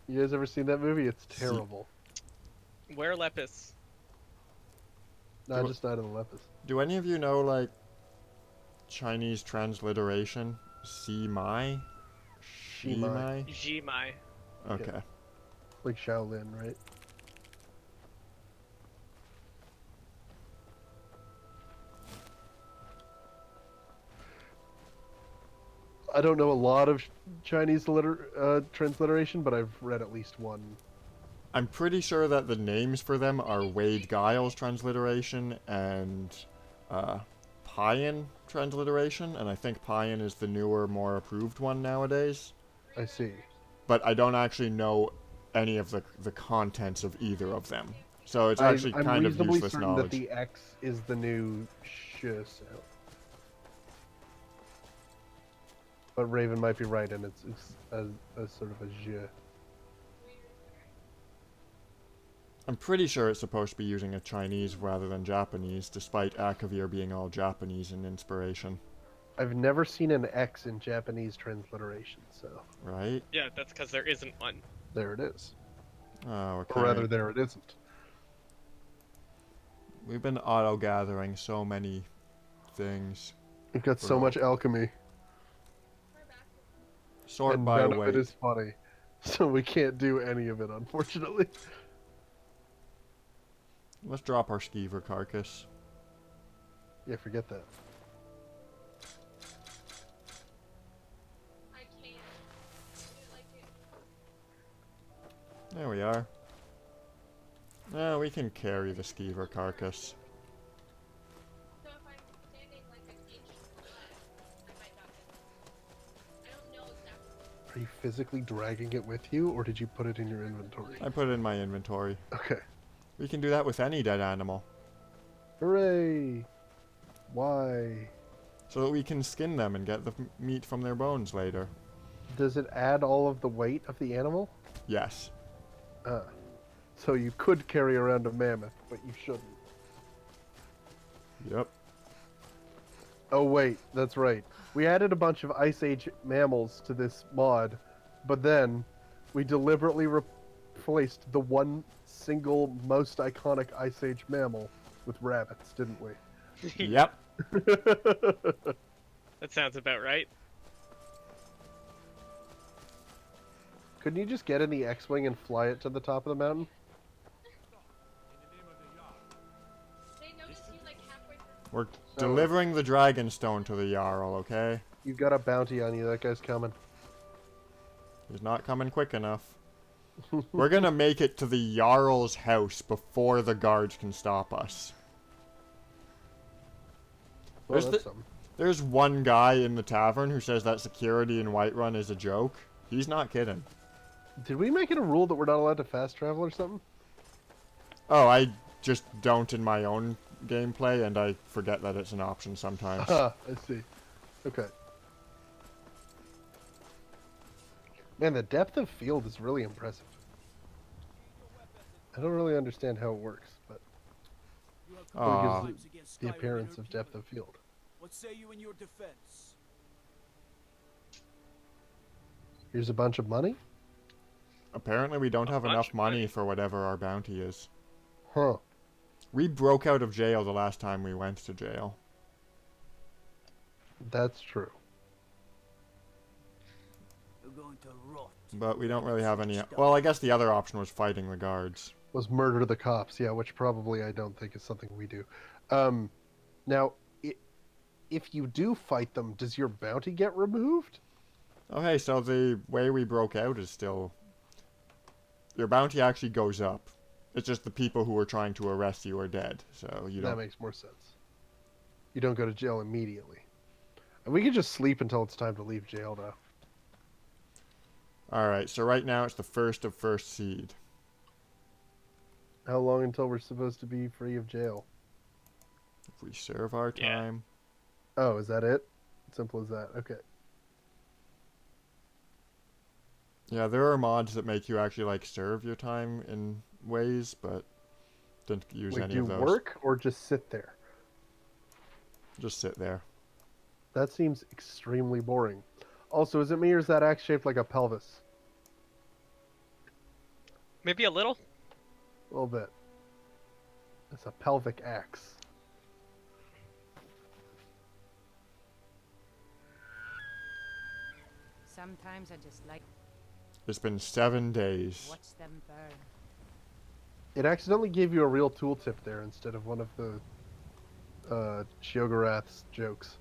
You guys ever seen that movie? It's terrible. Where Lepus? Not just Night of the Lepus. Do any of you know, like, Chinese transliteration? Shimai? Shimai. Jimai. Okay. Yeah. Like Shaolin, right? I don't know a lot of Chinese transliteration, but I've read at least one. I'm pretty sure that the names for them are Wade Giles transliteration and Payan transliteration, and I think Payan is the newer, more approved one nowadays. I see. But I don't actually know any of the contents of either of them. So it's actually kind of useless I'm reasonably certain knowledge. that the X is the new sh sound. But Raven might be right, and it's a sort of a j. I'm pretty sure it's supposed to be using a Chinese rather than Japanese, despite Akavir being all Japanese in inspiration. I've never seen an X in Japanese transliteration, so... Right? Yeah, that's because there isn't one. There it is. Oh, okay. Or rather, there it isn't. We've been auto-gathering so many things. We've got so much alchemy. Sort and by none weight. of it is funny. So we can't do any of it, unfortunately. Let's drop our skeever carcass. Yeah, forget that. There we are. Now we can carry the skeever carcass. Are you physically dragging it with you, or did you put it in your inventory? I put it in my inventory. Okay. We can do that with any dead animal. Hooray! Why? So that we can skin them and get the meat from their bones later. Does it add all of the weight of the animal? Yes. So you could carry around a mammoth, but you shouldn't. Yep. Oh wait, that's right. We added a bunch of Ice Age mammals to this mod, but then we deliberately replaced the one single most iconic Ice Age mammal with rabbits, didn't we? Yep. That sounds about right. Couldn't you just get in the X-Wing and fly it to the top of the mountain? We're delivering the dragon stone to the Jarl, okay? You've got a bounty on you. That guy's coming. He's not coming quick enough. We're gonna make it to the Jarl's house before the guards can stop us. Well, There's one guy in the tavern who says that security in Whiterun is a joke. He's not kidding. Did we make it a rule that we're not allowed to fast travel or something? Oh, I just don't in my own gameplay, and I forget that it's an option sometimes. I see. Okay. Man, the depth of field is really impressive. I don't really understand how it works, but it gives the appearance of depth of field. What say you in your defense? Here's a bunch of money? Apparently we don't have enough money for whatever our bounty is. Huh. We broke out of jail the last time we went to jail. That's true. You're going to rot. But we don't really have any... Well, I guess the other option was fighting the guards. Was murder the cops, yeah, which probably I don't think is something we do. Now, if you do fight them, does your bounty get removed? Okay, so the way we broke out is still... Your bounty actually goes up. It's just the people who were trying to arrest you are dead, so you don't... That makes more sense. You don't go to jail immediately. And we can just sleep until it's time to leave jail now. Alright, so right now it's the 1st of First Seed. How long until we're supposed to be free of jail? If we serve our time... Oh, is that it? Simple as that. Okay. Yeah, there are mods that make you actually, like, serve your time in ways, but didn't use any of those. Do you work or just sit there? Just sit there. That seems extremely boring. Also, is it me or is that axe shaped like a pelvis? Maybe a little. A little bit. It's a pelvic axe. Sometimes I just like... It's been 7 days. Watch them burn. It accidentally gave you a real tooltip there instead of one of the Shiogorath's jokes.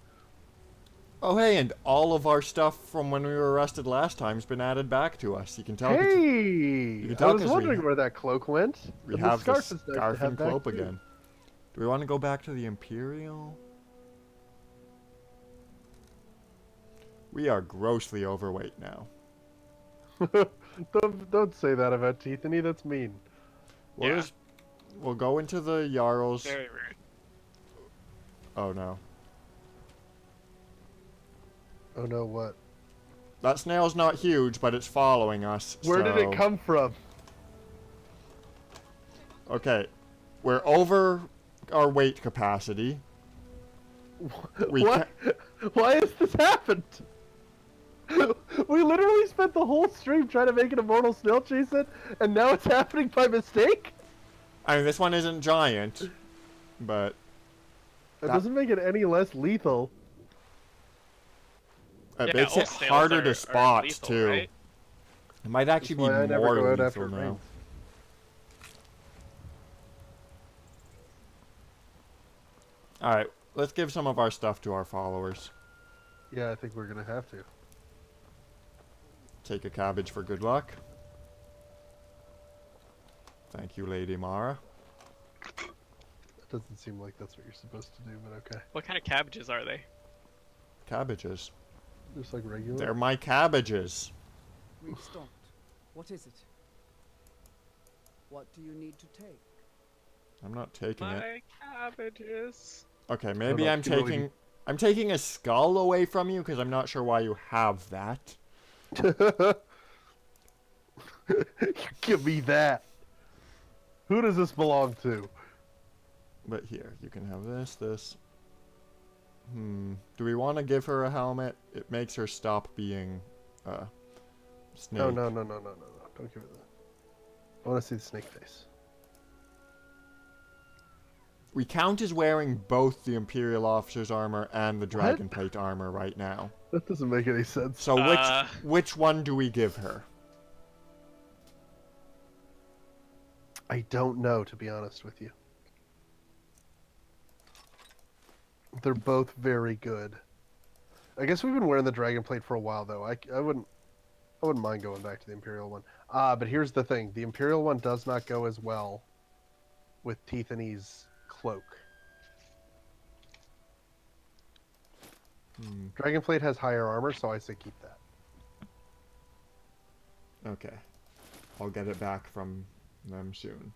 Oh hey, and all of our stuff from when we were arrested last time has been added back to us. You can tell. Hey! You can tell I was wondering where that cloak went. We have the scarf scarf and cloak again. Do we want to go back to the Imperial? We are grossly overweight now. don't say that about Teethany, that's mean. We'll go into the Jarl's. Very rude. Oh no. Oh no, what? That snail's not huge, but it's following us. Where did it come from? Okay. We're over our weight capacity. What? Why has this happened? We literally spent the whole stream trying to make an immortal snail chase it, and now it's happening by mistake? I mean, this one isn't giant, but... It doesn't make it any less lethal. It makes it harder to spot, lethal, too. Right? It might actually be more lethal now. Alright, let's give some of our stuff to our followers. Yeah, I think we're gonna have to. Take a cabbage for good luck. Thank you, Lady Mara. That doesn't seem like that's what you're supposed to do, but okay. What kind of cabbages are they? Cabbages. Just like regular? They're my cabbages. We've stopped. What is it? What do you need to take? I'm not taking it. My cabbages. Okay, maybe I'm taking a skull away from you because I'm not sure why you have that. Give me that. Who does this belong to? But here, you can have this. Do we want to give her a helmet? It makes her stop being snake. No. Don't give her that. I want to see the snake face. We count as wearing both the Imperial Officer's armor and the Dragon Plate armor right now. That doesn't make any sense. So which one do we give her? I don't know, to be honest with you. They're both very good. I guess we've been wearing the dragon plate for a while though. I wouldn't mind going back to the Imperial one. But here's the thing: the Imperial one does not go as well with Tithany's cloak. Dragon plate has higher armor, so I say keep that. Okay. I'll get it back from them soon.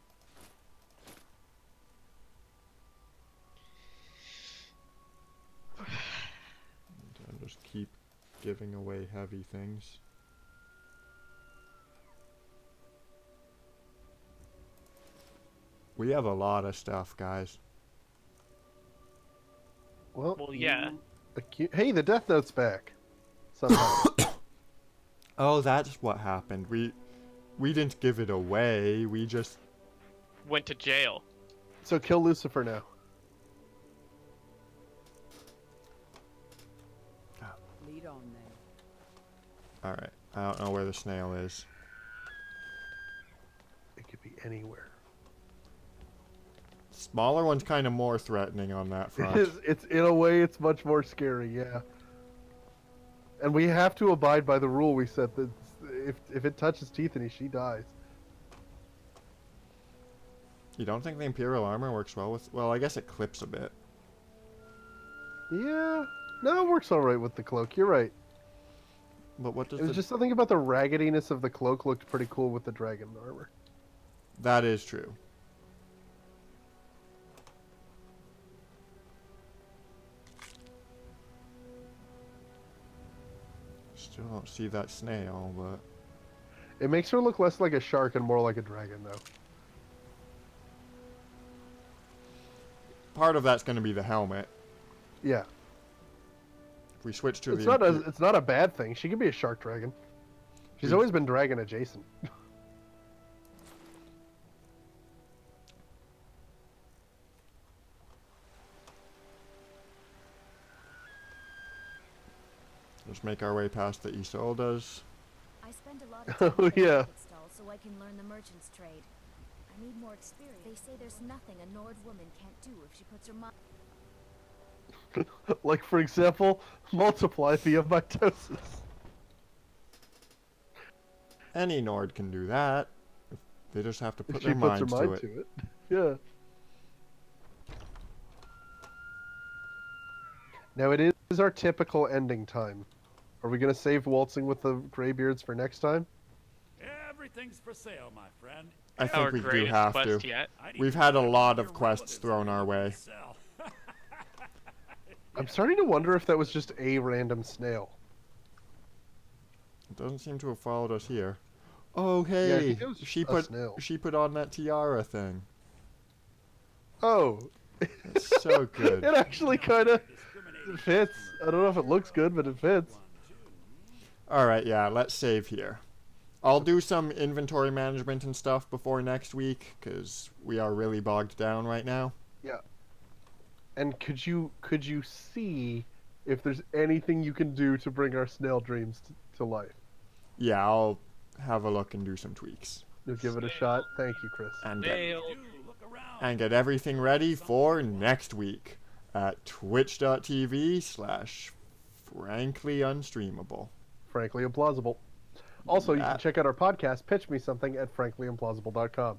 And I'll just keep giving away heavy things. We have a lot of stuff, guys. Well, yeah. Hey, the Death Note's back. Somehow. Oh, that's what happened. We didn't give it away. We just went to jail. So kill Lucifer now. Lead on then. Alright. I don't know where the snail is. It could be anywhere. Smaller one's kind of more threatening on that front. It's in a way, it's much more scary, yeah. And we have to abide by the rule we set that if it touches Tithany, she dies. You don't think the Imperial armor works well with... Well, I guess it clips a bit. Yeah. No, it works alright with the cloak. You're right. But what does it was just something about the raggediness of the cloak looked pretty cool with the dragon armor. That is true. Still don't see that snail, but... It makes her look less like a shark and more like a dragon, though. Part of that's going to be the helmet. Yeah. If we switch to it's not a bad thing. She could be a shark dragon. She's always been dragon adjacent. Just make our way past the Isoldas. I spend a lot of time Oh, yeah. at stall so I can learn the merchant's trade. I need more experience. They say there's nothing a Nord woman can't do if she puts her mind. Like, for example, multiply via mitosis. Any Nord can do that. They just have to put their minds to it. Yeah. Now it is our typical ending time. Are we gonna save waltzing with the Greybeards for next time? Everything's for sale, my friend. I think we do have to. We've had a lot of quests thrown our way. I'm starting to wonder if that was just a random snail. It doesn't seem to have followed us here. Oh, hey, yeah, she put on that tiara thing. Oh, that's so good. It actually kind of fits. I don't know if it looks good, but it fits. All right, yeah, let's save here. I'll do some inventory management and stuff before next week because we are really bogged down right now. Yeah. And could you see if there's anything you can do to bring our snail dreams to life? Yeah, I'll have a look and do some tweaks. You'll give it a shot. Thank you, Chris. And get everything ready for next week at twitch.tv/franklyunstreamable. Frankly Implausible. Also, you can check out our podcast, Pitch Me Something, at franklyimplausible.com.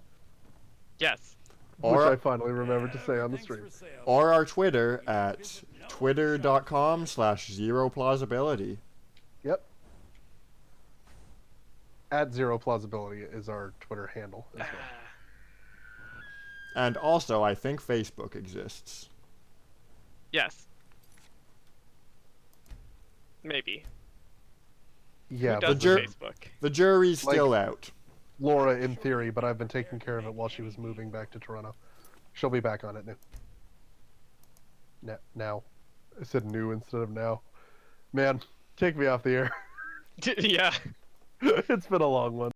Yes. Which I finally remembered to say on the stream. Or our Twitter at twitter.com/zeroplausibility. Yep. At Zero Plausibility is our Twitter handle as well. And also, I think Facebook exists. Yes. Maybe. Yeah, the jury's still out. Laura, in theory, but I've been taking care of it while she was moving back to Toronto. She'll be back on it now. I said new instead of now. Man, take me off the air. Yeah. It's been a long one.